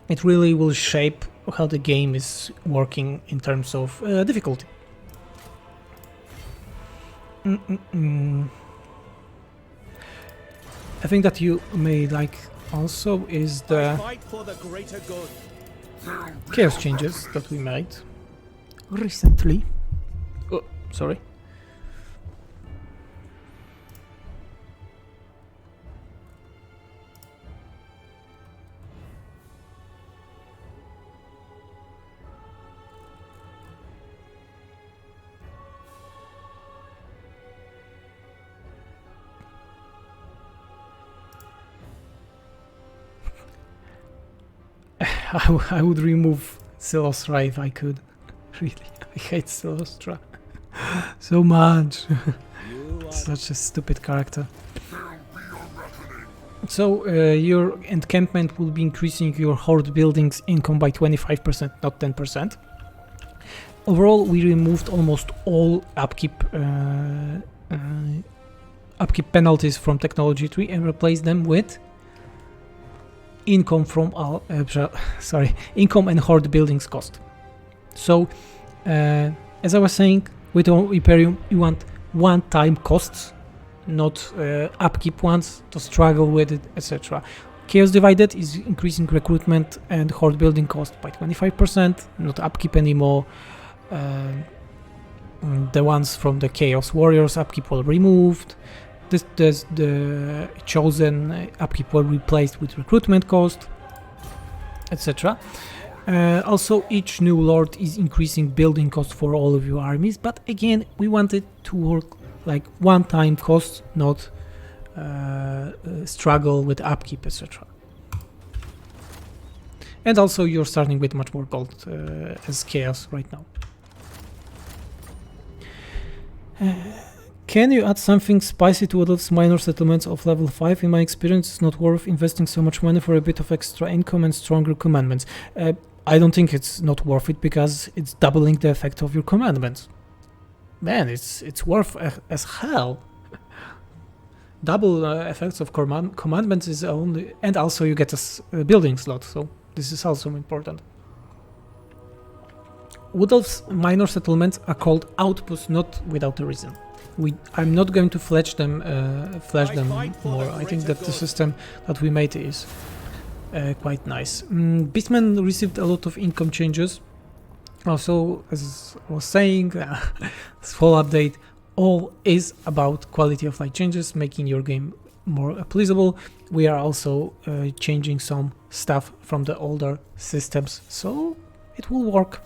It really will shape how the game is working in terms of difficulty. I think that you may like also is I the fight for the greater good. chaos changes that we made recently. Oh, sorry. I would remove Celostra if I could. Really, I hate Celostra so much. You are Such a stupid character. So your encampment will be increasing your horde buildings income by 25%, not 10%. Overall, we removed almost all upkeep penalties from technology tree and replaced them with income from income and horde buildings cost. So as I was saying, with Imperium you want one-time costs, not upkeep ones to struggle with it, etc. Chaos Divided is increasing recruitment and horde building cost by 25%, not upkeep anymore. The ones from the Chaos Warriors upkeep were removed. The chosen upkeep were replaced with recruitment cost, etc. Also, each new lord is increasing building cost for all of your armies, but again, we want it to work like one-time costs, not struggle with upkeep, etc. And also, you're starting with much more gold as chaos right now. Can you add something spicy to those minor settlements of level 5? In my experience, it's not worth investing so much money for a bit of extra income and stronger commandments. I don't think it's not worth it because it's doubling the effect of your commandments. Man, it's worth as hell. Double effects of commandments is only, and also you get a building slot, so this is also important. Wood Elf's minor settlements are called outposts, not without a reason. I'm not going to flash them more. I think that the system that we made is quite nice. Beastmen received a lot of income changes. Also, as I was saying, this full update all is about quality of life changes, making your game more pleasable. We are also changing some stuff from the older systems, so it will work.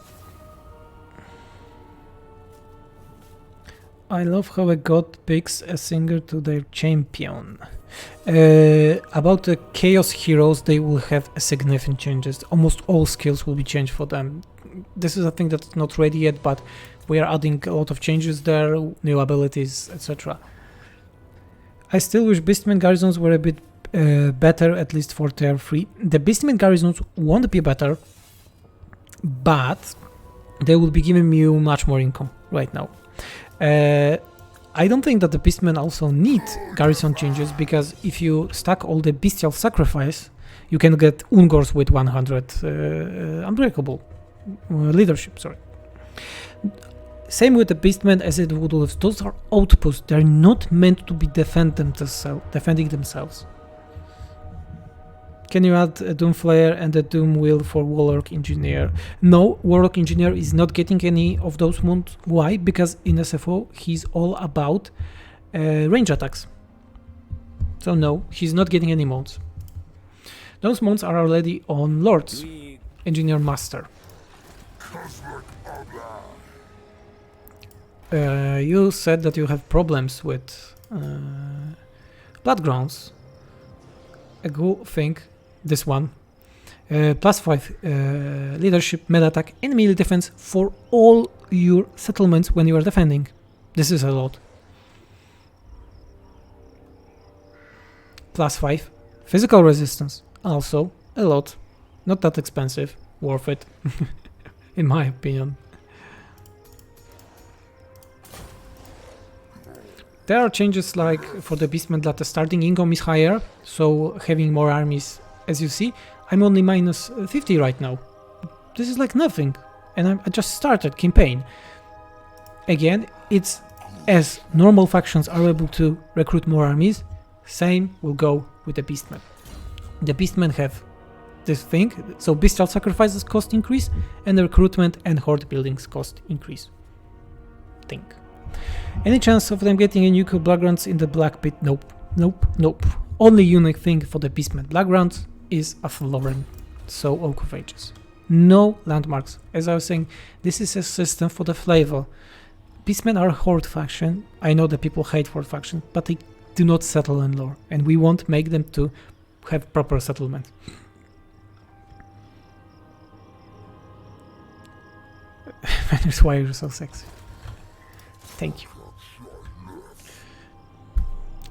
I love how a god picks a singer to their champion. About the Chaos Heroes, they will have significant changes. Almost all skills will be changed for them. This is a thing that's not ready yet, but we are adding a lot of changes there, new abilities, etc. I still wish Beastmen garrisons were a bit better, at least for tier 3. The Beastmen garrisons won't be better, but they will be giving you much more income right now. I don't think that the Beastmen also need garrison changes, because if you stack all the bestial sacrifice, you can get Ungors with 100 unbreakable leadership. Sorry. Same with the Beastmen as it would have. Those are outposts. They're not meant to be defending themselves. Can you add a Doomflayer and a Doom Wheel for Warlock Engineer? No, Warlock Engineer is not getting any of those mounts. Why? Because in SFO he's all about range attacks. So no, he's not getting any mounts. Those mounts are already on Lords. Engineer Master. You said that you have problems with Bloodgrounds. A good thing. This one. +5 leadership, meta attack, and melee defense for all your settlements when you are defending. This is a lot. +5 physical resistance. Also a lot. Not that expensive. Worth it. In my opinion. There are changes like for the Beastmen that the starting income is higher, so having more armies. As you see, I'm only minus 50 right now. This is like nothing, and I just started campaign. Again, it's as normal factions are able to recruit more armies, same will go with the Beastmen. The Beastmen have this thing, so bestial sacrifices cost increase, and the recruitment and horde buildings cost increase. Thing. Any chance of them getting a nuclear Blackgrounds in the Black Pit? Nope. Nope. Nope. Only unique thing for the Beastmen Blackgrounds is a Florin, so Oak of Ages. No landmarks. As I was saying, this is a system for the flavor. Beastmen are a horde faction. I know that people hate horde faction, but they do not settle in lore, and we won't make them to have proper settlement. That's why you're so sexy. Thank you.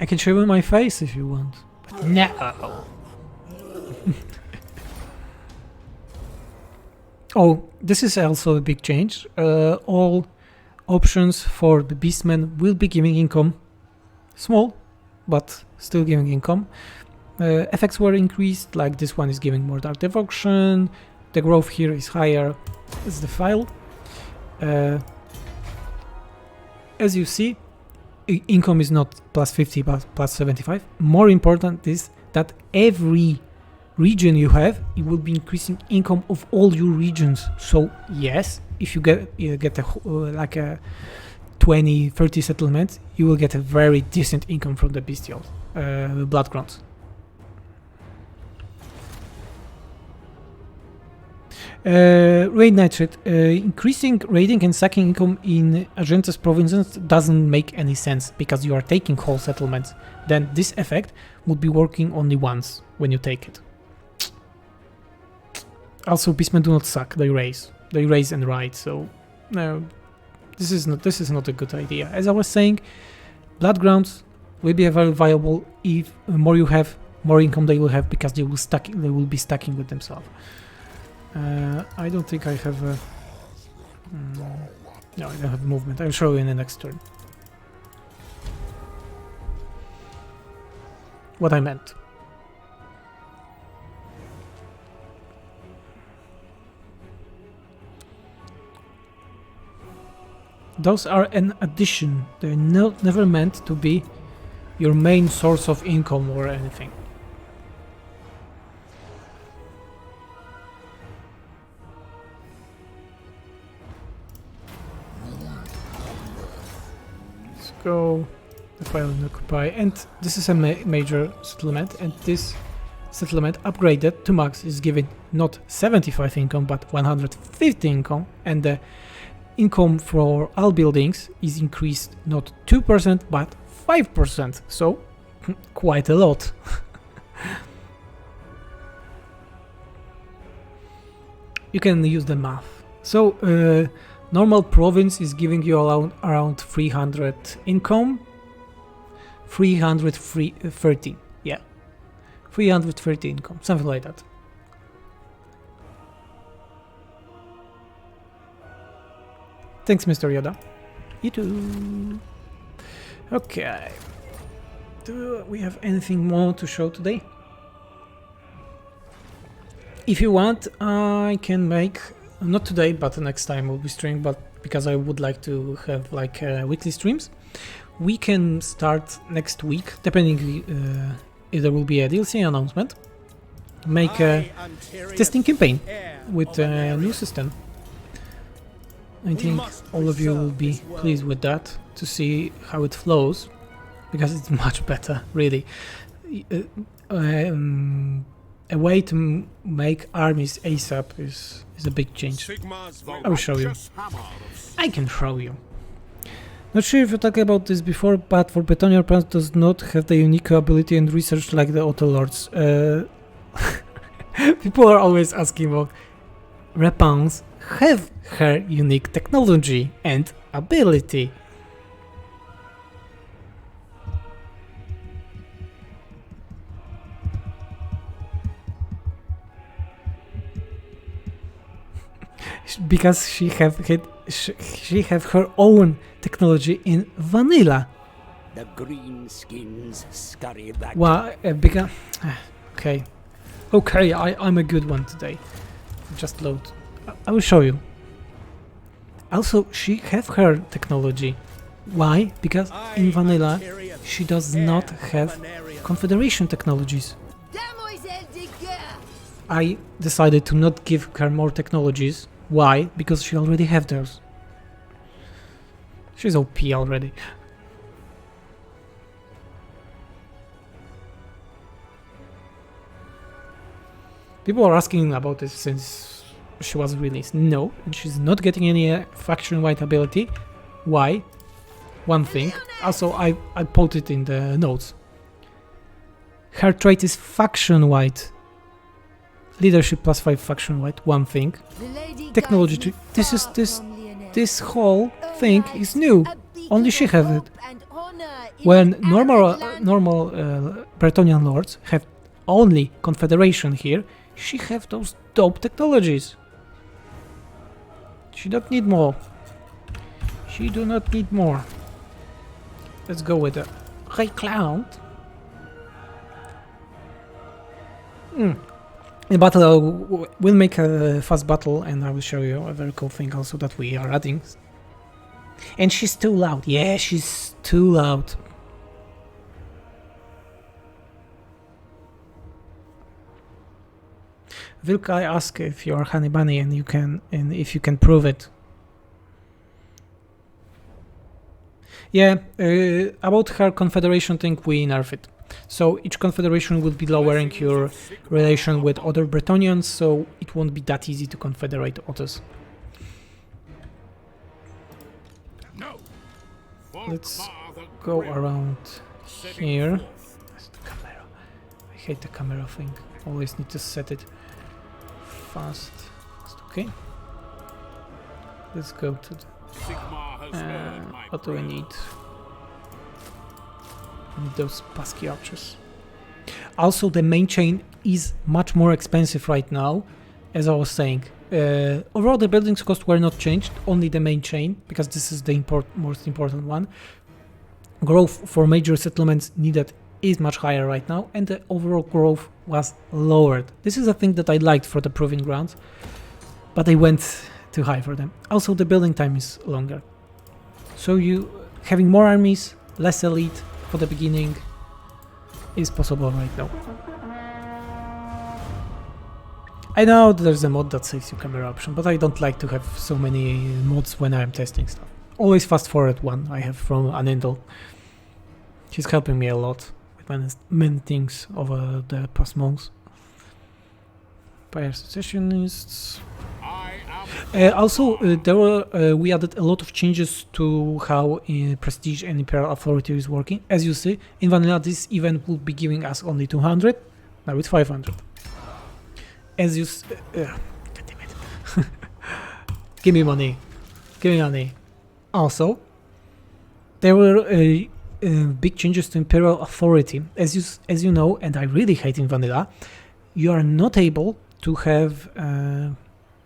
I can show you my face if you want. But no. Oh, this is also a big change. All options for the Beastmen will be giving income. Small, but still giving income. Effects were increased, like this one is giving more Dark Devotion. The growth here is higher. This is the file. As you see, income is not plus 50 but plus 75. More important is that every region you have, it will be increasing income of all your regions. So yes, if you get like a 20-30 settlements, you will get a very decent income from the bestial bloodgrounds. Raid Nitrate. Increasing raiding and sacking income in Argente's provinces doesn't make any sense, because you are taking whole settlements. Then this effect would be working only once when you take it. Also, Beastmen do not suck, they raise. They raise and ride, so no, this is not a good idea. As I was saying, Bloodgrounds will be very viable if more you have, more income they will have, because they will be stacking with themselves. I don't think I have a... no, I don't have movement. I'll show you in the next turn. What I meant. Those are an addition. They're never meant to be your main source of income or anything. Let's go. The file and occupy. And this is a major settlement, and this settlement upgraded to max is giving not 75 income but 150 income, and the income for all buildings is increased not 2% but 5%, so quite a lot. You can use the math. So normal province is giving you around 300 income. 330, yeah, 330 income, something like that. Thanks, Mr. Yoda. You too. Okay. Do we have anything more to show today? If you want, I can make, not today, but next time will be stream, but because I would like to have like weekly streams. We can start next week, depending if there will be a DLC announcement. Make a testing campaign with a new system. I think all of you will be pleased with that, to see how it flows, because it's much better, really. A way to make armies ASAP is a big change. I will show you. I can show you. Not sure if you talked about this before, but for Betonia Pants does not have the unique ability and research like the Auto Lords. People are always asking about Repans have her unique technology and ability. Because she have her own technology in vanilla. The green skins scurry back. Well, because okay, I'm a good one today. Just load. I will show you. Also, she have her technology Why? Because in vanilla Tyrion, she does heir not of have Venarian. Confederation technologies. Demoiselle de guerre. I decided to not give her more technologies. Why? Because she already have those. She's OP already. People are asking about this since she was released. No, and she's not getting any faction-wide ability. Why? One thing. Also, I put it in the notes. Her trait is faction-wide. Leadership plus 5 faction-wide. One thing. The lady Technology guides me tree. This is far this. from Lionel. This whole thing Her is life, new. a beacon Only she of have hope it. and honor in When an normal arid land. Bretonnian lords have only Confederation here, she have those dope technologies. She don't need more. She do not need more. Let's go with the High Cloud. In battle, we'll make a fast battle, and I will show you a very cool thing also that we are adding. And she's too loud. Yeah, she's too loud. Vilk, I ask if you are Honey Bunny and if you can prove it. Yeah, about her confederation thing, we nerf it. So each confederation will be lowering your relation with other Bretonnians, so it won't be that easy to confederate others. Let's go around here. That's the camera. I hate the camera thing. Always need to set it fast. Okay. Let's go to the what do we need? We need those pesky archers. Also, the main chain is much more expensive right now, as I was saying. Overall, the buildings cost were not changed, only the main chain, because this is the most important one. Growth for major settlements needed is much higher right now, and the overall growth was lowered. This is a thing that I liked for the Proving Grounds, but I went too high for them. Also, the building time is longer. So you having more armies, less elite for the beginning is possible right now. I know there's a mod that saves you camera option, but I don't like to have so many mods when I'm testing stuff. Always fast forward one I have from Anindel. She's helping me a lot with many things over the past months. Empire Secessionists. We added a lot of changes to how Prestige and Imperial Authority is working. As you see, in vanilla this event will be giving us only 200, now it's 500. As you God damn it. Give me money. Give me money. Also, there were big changes to Imperial Authority. As you know, and I really hate in vanilla, you are not able to have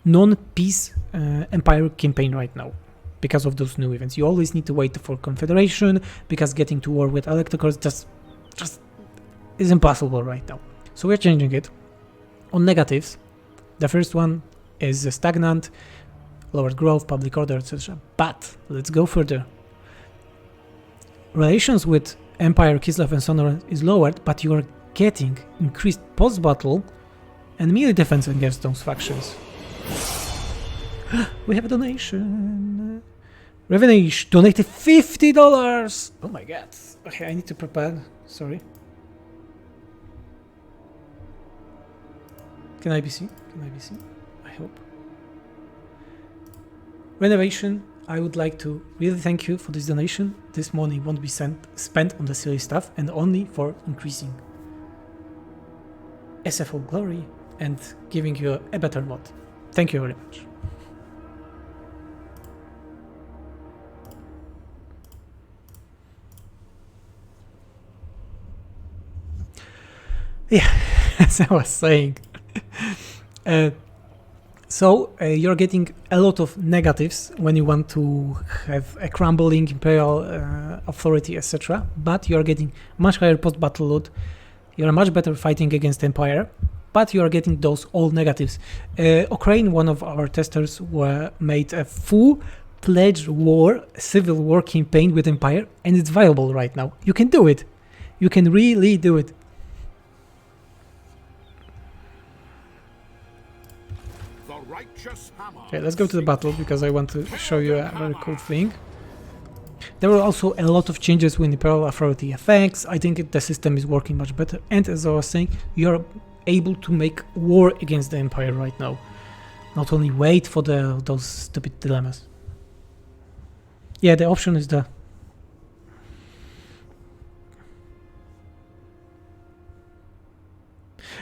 non-peace Empire campaign right now because of those new events. You always need to wait for Confederation because getting to war with Electocars just is impossible right now. So we're changing it. On negatives, the first one is stagnant, lowered growth, public order, etc. But let's go further. Relations with Empire, Kislev and Sonoran is lowered, but you are getting increased post-battle and melee defense against those factions. We have a donation. Revenage donated $50. Oh my god. Okay, I need to prepare. Sorry. Can I be seen? Can I be seen? I hope. Renovation. I would like to really thank you for this donation. This money won't be spent on the silly stuff and only for increasing SFO glory and giving you a better mod. Thank you very much. Yeah, as I was saying. You're getting a lot of negatives when you want to have a crumbling Imperial authority, etc. But you're getting much higher post-battle loot. You're much better fighting against Empire, but you are getting those all negatives. Ukraine, one of our testers, made a full pledge war, civil war campaign with Empire, and it's viable right now. You can do it. You can really do it. The righteous hammer. Okay, let's go to the battle because I want to show you a very cool thing. There were also a lot of changes with Imperial Authority effects. I think the system is working much better. And as I was saying, you're able to make war against the Empire right now. Not only wait for those stupid dilemmas. Yeah, the option is there.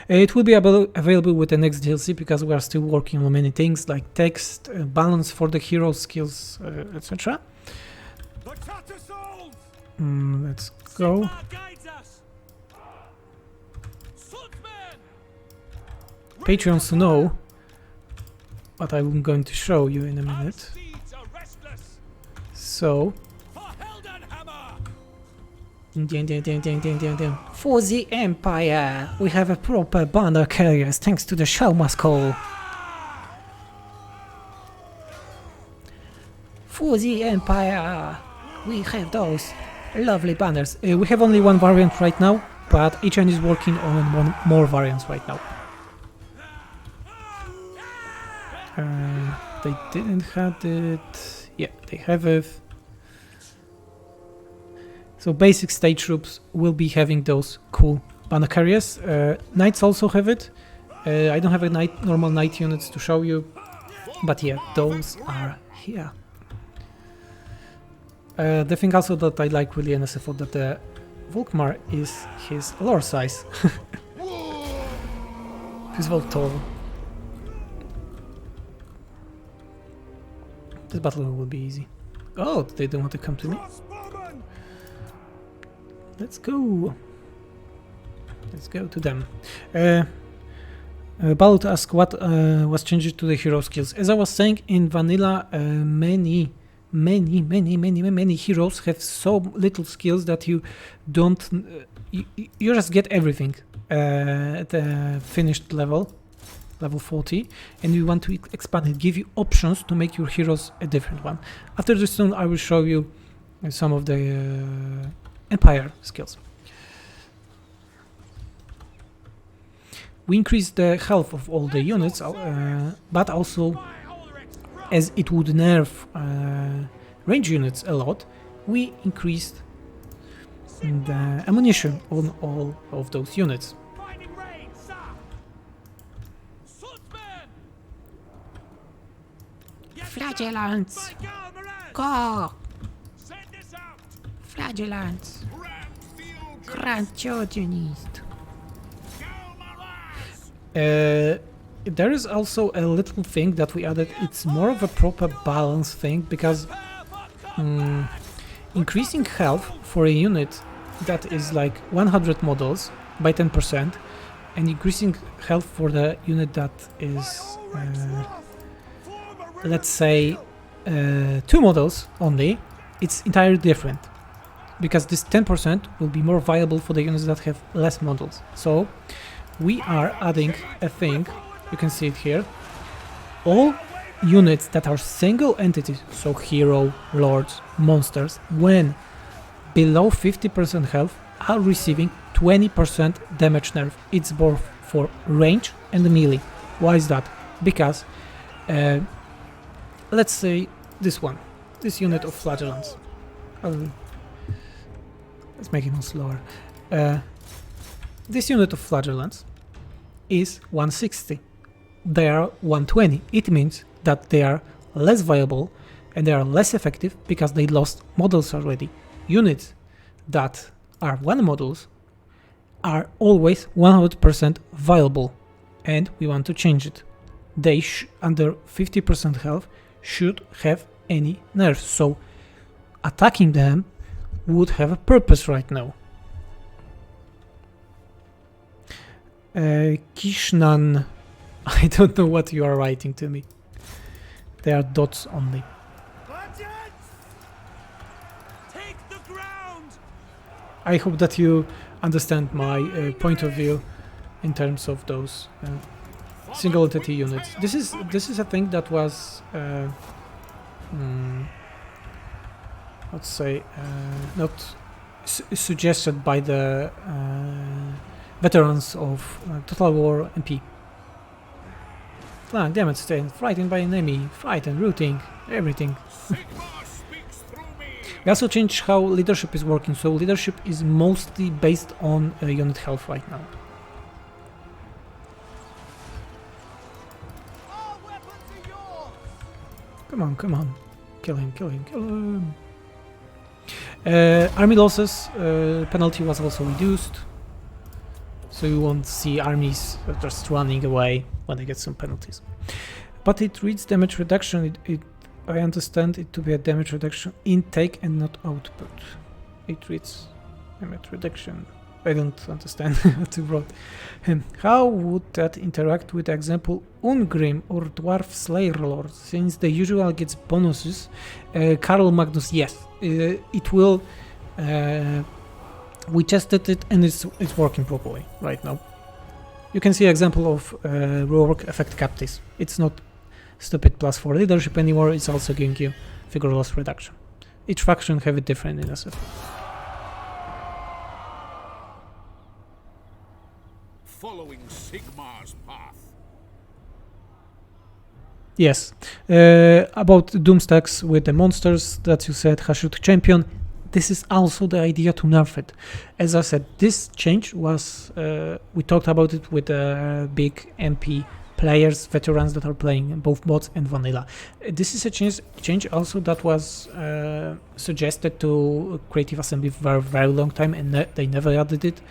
It will be available with the next DLC because we are still working on many things like text, balance for the hero skills, etc. Let's go. Patreons to know, but I'm going to show you in a minute. So, for the Empire, we have a proper banner carriers thanks to the show must call. For the Empire, we have those lovely banners. We have only one variant right now, but HN is working on more variants right now. They didn't have it. Yeah, they have it. So basic state troops will be having those cool banner carriers. Knights also have it. I don't have a normal knight units to show you, but yeah, those are here. The thing also that I like really in SFO that the Volkmar is his lore size. He's very tall. This battle will be easy. Oh, they don't want to come to me. Let's go. Let's go to them. Balut asked what was changed to the hero skills. As I was saying, in vanilla, many heroes have so little skills that you don't. You just get everything at the finished level 40, and you want to expand it, give you options to make your heroes a different one. After this soon, I will show you some of the Empire skills. We increase the health of all the units, but also, as it would nerf range units a lot, we increased the ammunition on all of those units. Flagellants! Go! Flagellants! Grand Chauvinist! There is also a little thing that we added. It's more of a proper balance thing because increasing health for a unit that is like 100 models by 10% and increasing health for the unit that is let's say 2 models only, it's entirely different because this 10% will be more viable for the units that have less models. So we are adding a thing, you can see it here, all units that are single entities, so hero, lords, monsters, when below 50% health are receiving 20% damage nerf. It's both for range and melee. Why is that? Because let's say this unit of flagellants. Let's make it more slower. This unit of flagellants is 160. They are 120. It means that they are less viable and they are less effective because they lost models already. Units that are 1 models are always 100% viable, and we want to change it. They under 50% health should have any nerfs, so attacking them would have a purpose right now. Kishnan, I don't know what you are writing to me. They are dots only. Take the ground. I hope that you understand my point of view in terms of those single entity units. This is a thing that was let's say, not suggested by the veterans of Total War MP. Flank, damage stand, frightened by enemy, frightened, routing, everything. Sigmar speaks through me. We also changed how leadership is working, so leadership is mostly based on unit health right now. Our weapons are yours. Come on, come on. Kill him, kill him, kill him. Army losses penalty was also reduced, so you won't see armies just running away when they get some penalties. But it reads damage reduction. I understand it to be a damage reduction intake and not output. It reads damage reduction. I don't understand what you wrote. How would that interact with, example, Ungrim or Dwarf Slayer Lord? Since the usual gets bonuses, Karl Magnus, yes, it will. We tested it and it's working properly right now. You can see example of rework effect captives. It's not stupid plus 4 leadership anymore. It's also giving you figure loss reduction. Each faction have it different in SF. Following Sigmar's path. Yes. About Doom stacks with the monsters that you said, Hashut Champion, this is also the idea to nerf it. As I said, this change was, we talked about it with big MP players, veterans that are playing both mods and vanilla. This is a change also that was suggested to Creative Assembly for a very long time, and they never added it.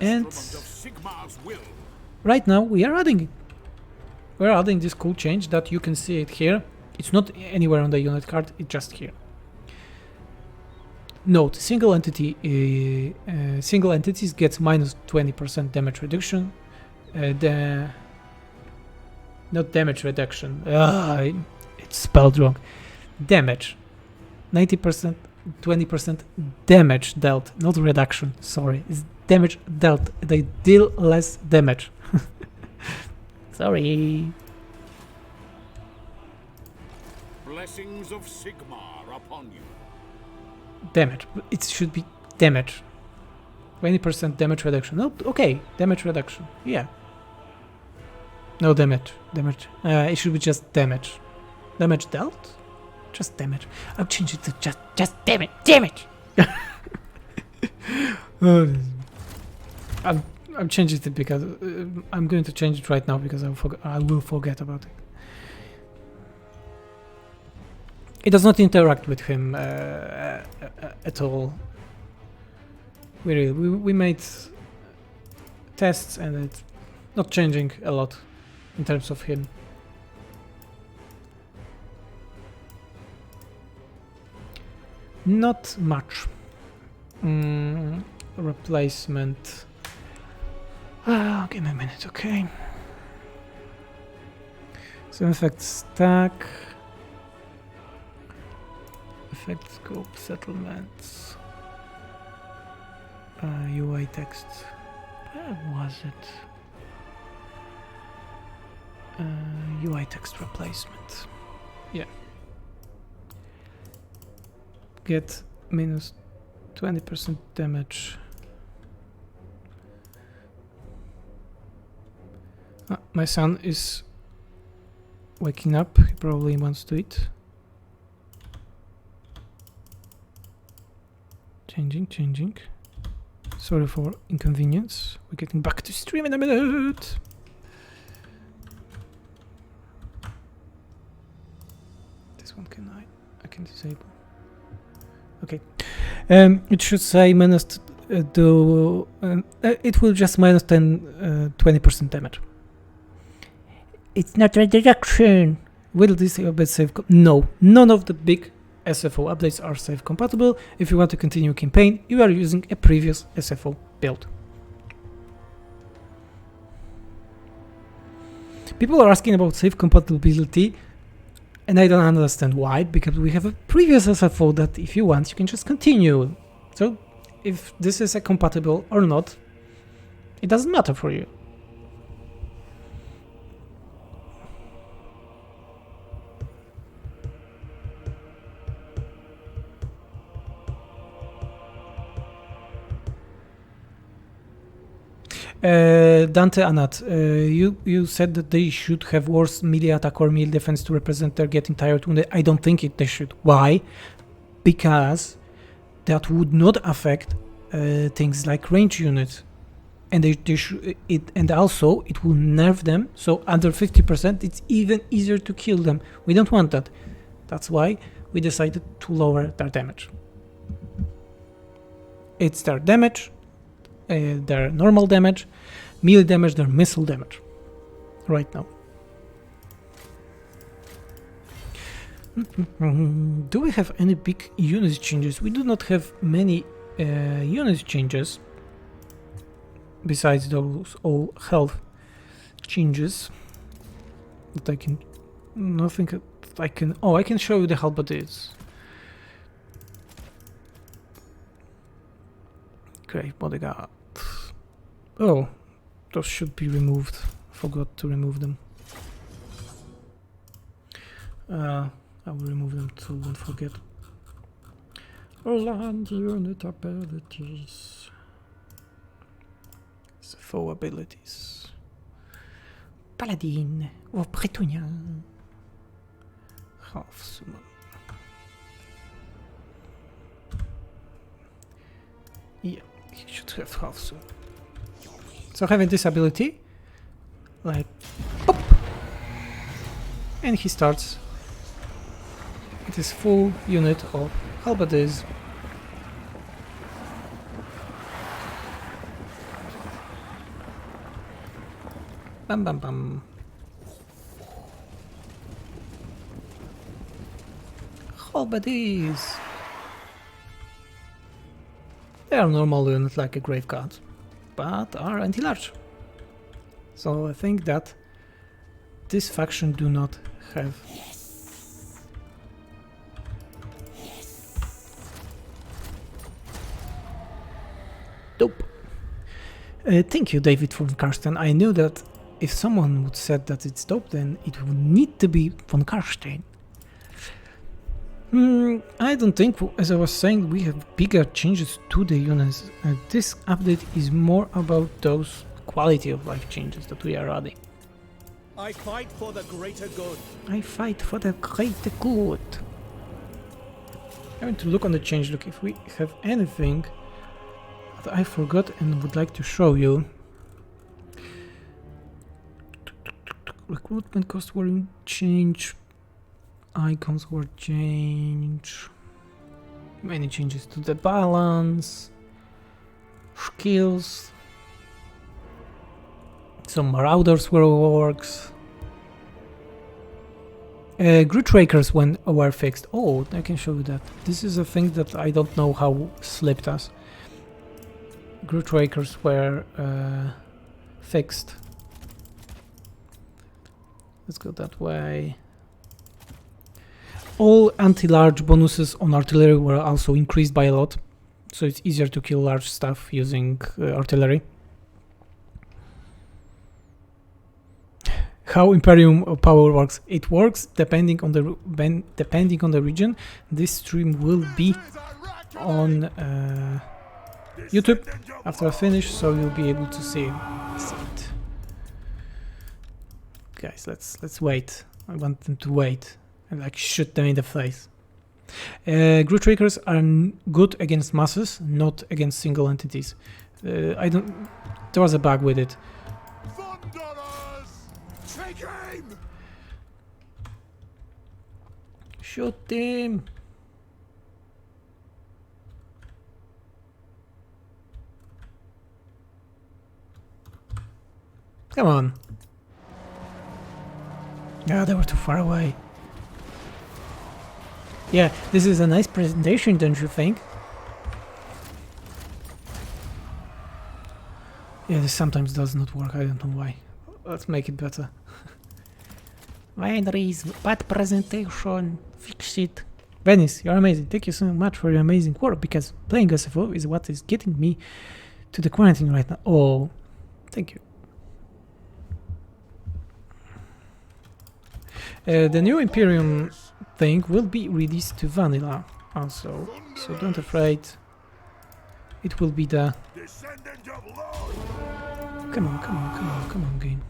And Sigmar's will. right now we are adding it. We're adding this cool change that you can see it here. It's not anywhere on the unit card, it's just here. Note, single entities gets minus 20% damage reduction. Not damage reduction. It's spelled wrong. Damage. 90%, 20% damage dealt, not reduction. Sorry, it's damage dealt. They deal less damage. Sorry. Blessings of Sigmar upon you. Damage. It should be damage. 20% damage reduction. No, okay, damage reduction. Yeah. No damage. Damage. It should be just damage. Damage dealt? Just damage. I'll change it to just damage. Damage. I'm changing it because I'm going to change it right now because I will forget about it. It does not interact with him at all. We made tests and it's not changing a lot in terms of him. Not much. Replacement. Give me a minute, okay. So effect stack. Effect scope settlements. UI text. Where was it? UI text replacement. Yeah. Get minus 20% damage. My son is waking up. He probably wants to eat. Changing. Sorry for inconvenience. We're getting back to stream in a minute. This one I can disable. Okay. It should say minus it will just minus 20% damage. It's not a reduction. Will this update save? No, none of the big SFO updates are save compatible. If you want to continue campaign, you are using a previous SFO build. People are asking about save compatibility, and I don't understand why, because we have a previous SFO that if you want, you can just continue. So if this is a compatible or not, it doesn't matter for you. Dante Anat, you said that they should have worse melee attack or melee defense to represent their getting tired wounded. I don't think they should. Why? Because that would not affect things like range units, and and also it will nerf them. So under 50%, it's even easier to kill them. We don't want that. That's why we decided to lower their damage. It's their damage, their normal damage, melee damage, their missile damage right now. Do we have any big unit changes? We do not have many unit changes besides those all health changes that I can... nothing I can... oh, I can show you the halberdiers. Great bodyguard. Oh, those should be removed. Forgot to remove them. I will remove them so won't forget. Land unit abilities. The foe abilities. Paladin of Bretonia. Half summon. Yeah, he should have half summon. So having this ability, like, pop, and he starts. It is full unit of halberdiers. Bam bam bam. Halberdiers. They are normal unit like a grave guard, but are anti-large. So I think that this faction do not have. Dope. Thank you, David von Karsten. I knew that if someone would said that it's dope, then it would need to be von Karstein. I don't think, as I was saying, we have bigger changes to the units. This update is more about those quality of life changes that we are adding. I fight for the greater good. I fight for the greater good. I want to look on the change log if we have anything that I forgot and would like to show you. Recruitment cost were change. Icons were changed. Many changes to the balance. Skills. Some marauders were orcs. Group Rakers were fixed. Oh, I can show you that. This is a thing that I don't know how slipped us. Group Rakers were fixed. Let's go that way. All anti-large bonuses on artillery were also increased by a lot, so it's easier to kill large stuff using artillery. How Imperium Power works? It works depending on the region. This stream will be on YouTube after I finish, so you'll be able to see it. Guys, let's wait. I want them to wait and like shoot them in the face. Group Trickers are good against masses, not against single entities. I don't. There was a bug with it. Take aim! Shoot him! Come on. Ah, they were too far away. Yeah, this is a nice presentation, don't you think? Yeah, this sometimes does not work, I don't know why. Let's make it better. Wineries, bad presentation, fix it. Venice, you're amazing. Thank you so much for your amazing work, because playing SFO is what is getting me to the quarantine right now. Oh, thank you. The new Imperium thing will be released to vanilla also, so don't afraid. It will be the Come on, come on, come on, come on, game.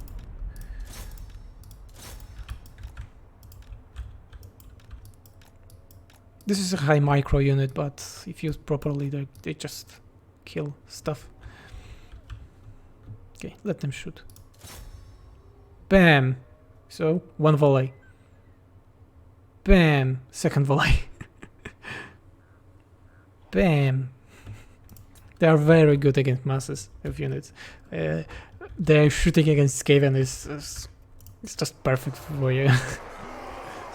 This is a high micro unit, but if used properly, they just kill stuff. Okay, let them shoot. Bam! So, one volley. Bam! Second volley. Bam! They are very good against masses of units. Their shooting against Skaven is it's just perfect for you.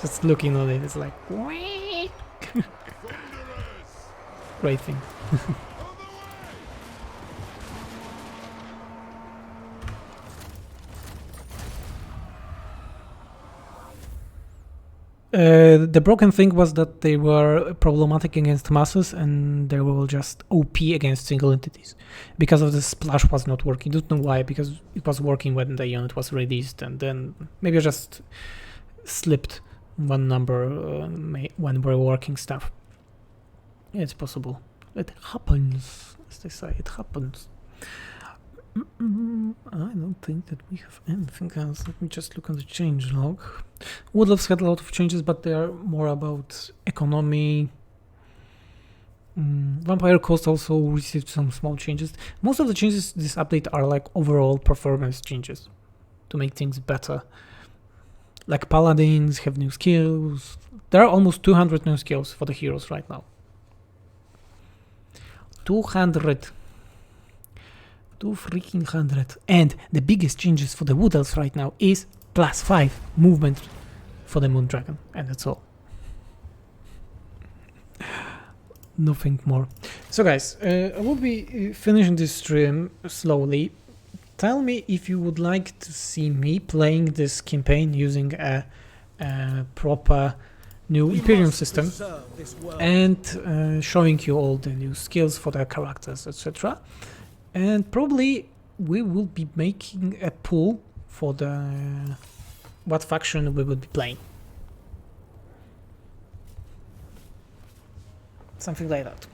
Just looking at it, it's like great thing. The broken thing was that they were problematic against masses and they were just OP against single entities. Because of the splash was not working. Don't know why, because it was working when the unit was released and then maybe I just slipped one number when we're working stuff. It's possible. It happens, as they say, it happens. I don't think that we have anything else. Let me just look on the change log. Wood Elves had a lot of changes, but they are more about economy. Vampire Coast also received some small changes. Most of the changes this update are like overall performance changes to make things better. Like Paladins have new skills. There are almost 200 new skills for the heroes right now. 200. 200. And the biggest changes for the Wood Elves right now is +5 movement for the Moondragon, and that's all. Nothing more. So guys, I will be finishing this stream slowly. Tell me if you would like to see me playing this campaign using a proper new Imperium system and showing you all the new skills for the characters, etc. And probably we will be making a pool for the what faction we will be playing. Something like that.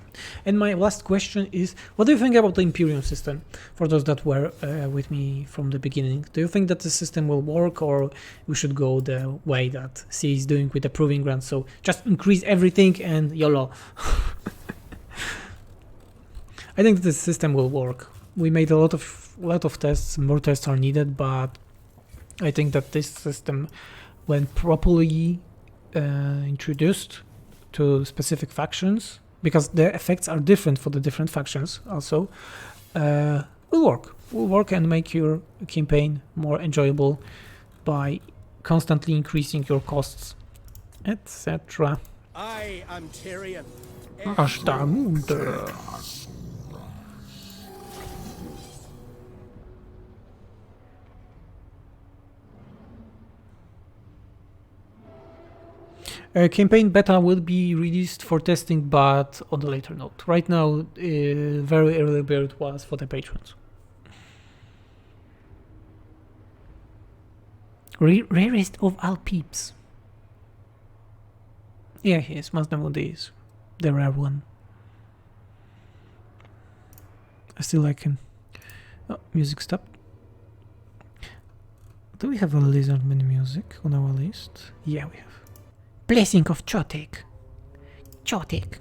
And my last question is, what do you think about the Imperium system? For those that were with me from the beginning, do you think that the system will work, or we should go the way that C is doing with the Proving Ground? So just increase everything and YOLO. I think the system will work. We made a lot of tests. More tests are needed, but I think that this system, when properly introduced to specific factions, because the effects are different for the different factions, also will work. Will work and make your campaign more enjoyable by constantly increasing your costs, etc. I am Tyrion. Hasta mundo. Campaign beta will be released for testing, but on the later note. Right now, very early bird was for the patrons. Rarest of all peeps. Yeah, yes, Mazdamudi is the rare one. I still like him. Oh, music stopped. Do we have a Lizardman music on our list? Yeah, we have. Blessing of Chotek. Chotek.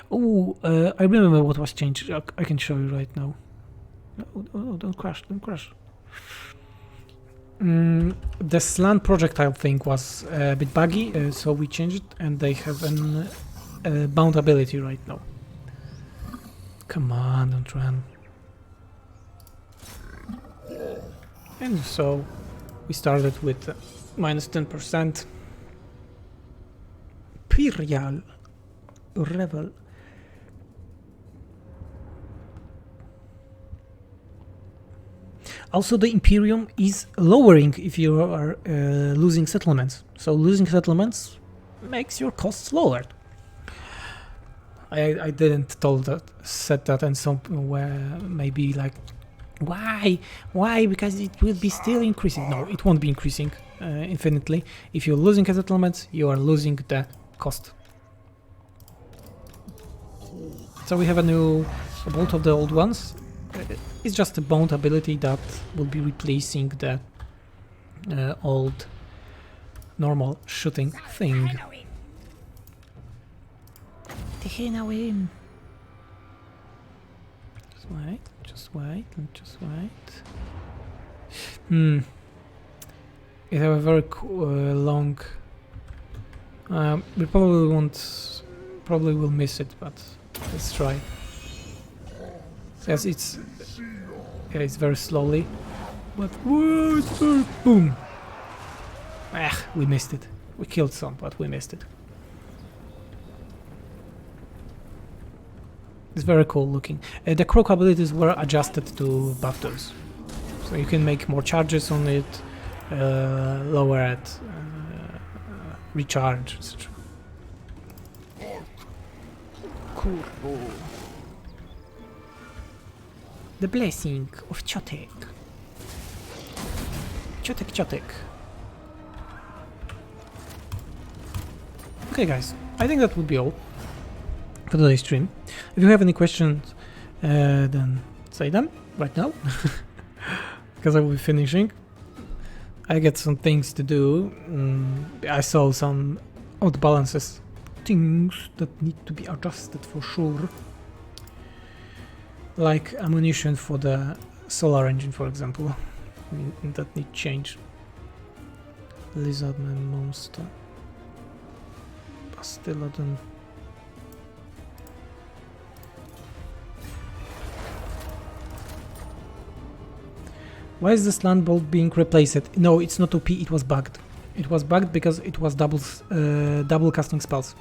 Oh, I remember what was changed. I can show you right now. Oh, don't crash, don't crash. The slant projectile thing was a bit buggy, so we changed it, and they have an bound ability right now. Come on, don't run. And so we started with minus 10%. Imperial Revel. Also, the Imperium is lowering if you are losing settlements. So losing settlements makes your costs lower. I didn't said that, and some were maybe like, why? Because it will be still increasing. No, it won't be increasing infinitely. If you're losing a settlement, you are losing the cost. So we have a new Bolt of the Old Ones. It's just a bound ability that will be replacing the old normal shooting thing. Just wait, just wait, just wait. We have a very long... we probably will miss it, but let's try. Yes, it's very slowly, but whoa, it's very boom. We missed it. We killed some, but we missed it. It's very cool looking. The croak abilities were adjusted to buff those, so you can make more charges on it, lower it, recharge, etc. Cool. The blessing of Chotek. Chotek. Okay guys, I think that would be all for today's stream. If you have any questions, then say them right now, because I will be finishing. I get some things to do. I saw some outbalances, things that need to be adjusted for sure. Like ammunition for the solar engine, for example. That need change. Lizardman monster. Bastiladon. Why is this land bolt being replaced? No, it's not OP, it was bugged. It was bugged because it was double casting spells.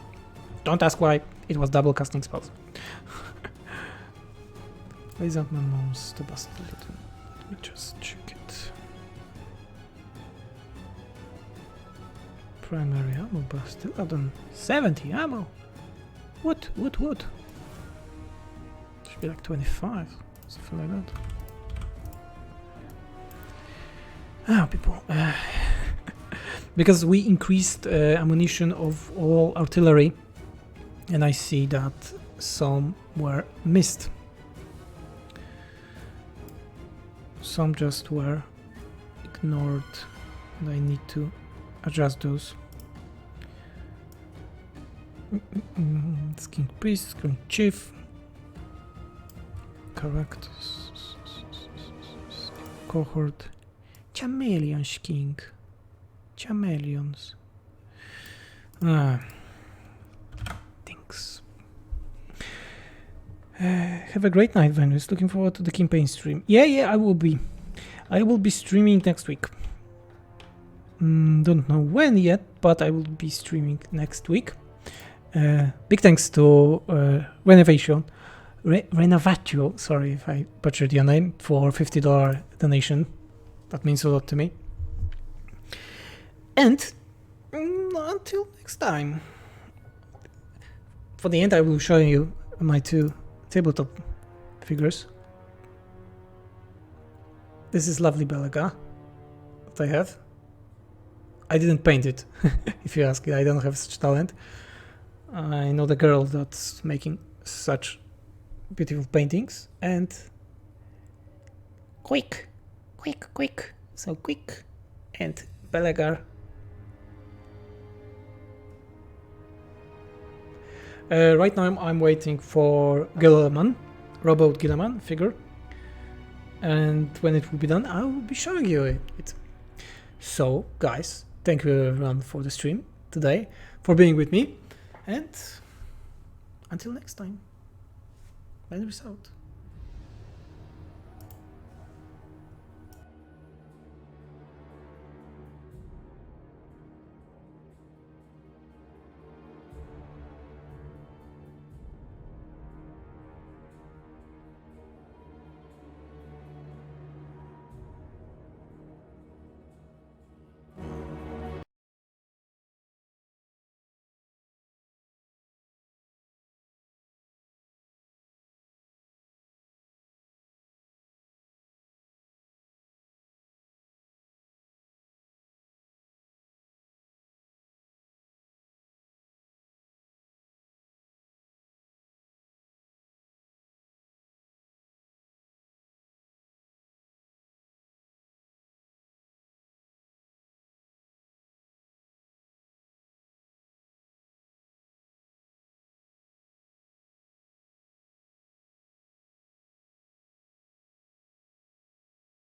Don't ask why, it was double casting spells. Lizardman monster Bastiladon. Let me just check it. Primary ammo Bastiladon. 70 ammo! What? Should be like 25, something like that. People. Because we increased ammunition of all artillery, and I see that some were missed. Some just were ignored, and I need to adjust those. King Priest, King Chief, characters, cohort, Chameleons King, Chameleons. Thanks. Have a great night, Venus. Looking forward to the campaign stream. Yeah, I will be. I will be streaming next week. Don't know when yet, but I will be streaming next week. Big thanks to Renovatio, sorry if I butchered your name, for $50 donation. That means a lot to me. And until next time. For the end, I will show you my two tabletop figures. This is lovely Belaga that I have. I didn't paint it, if you ask. I don't have such talent. I know the girl that's making such beautiful paintings, and quick, so quick, and Belagar. Right now I'm waiting for Gilliman, Robot Gilliman figure, and when it will be done I will be showing you it. So guys, thank you everyone for the stream today, for being with me, and until next time, Banshee out.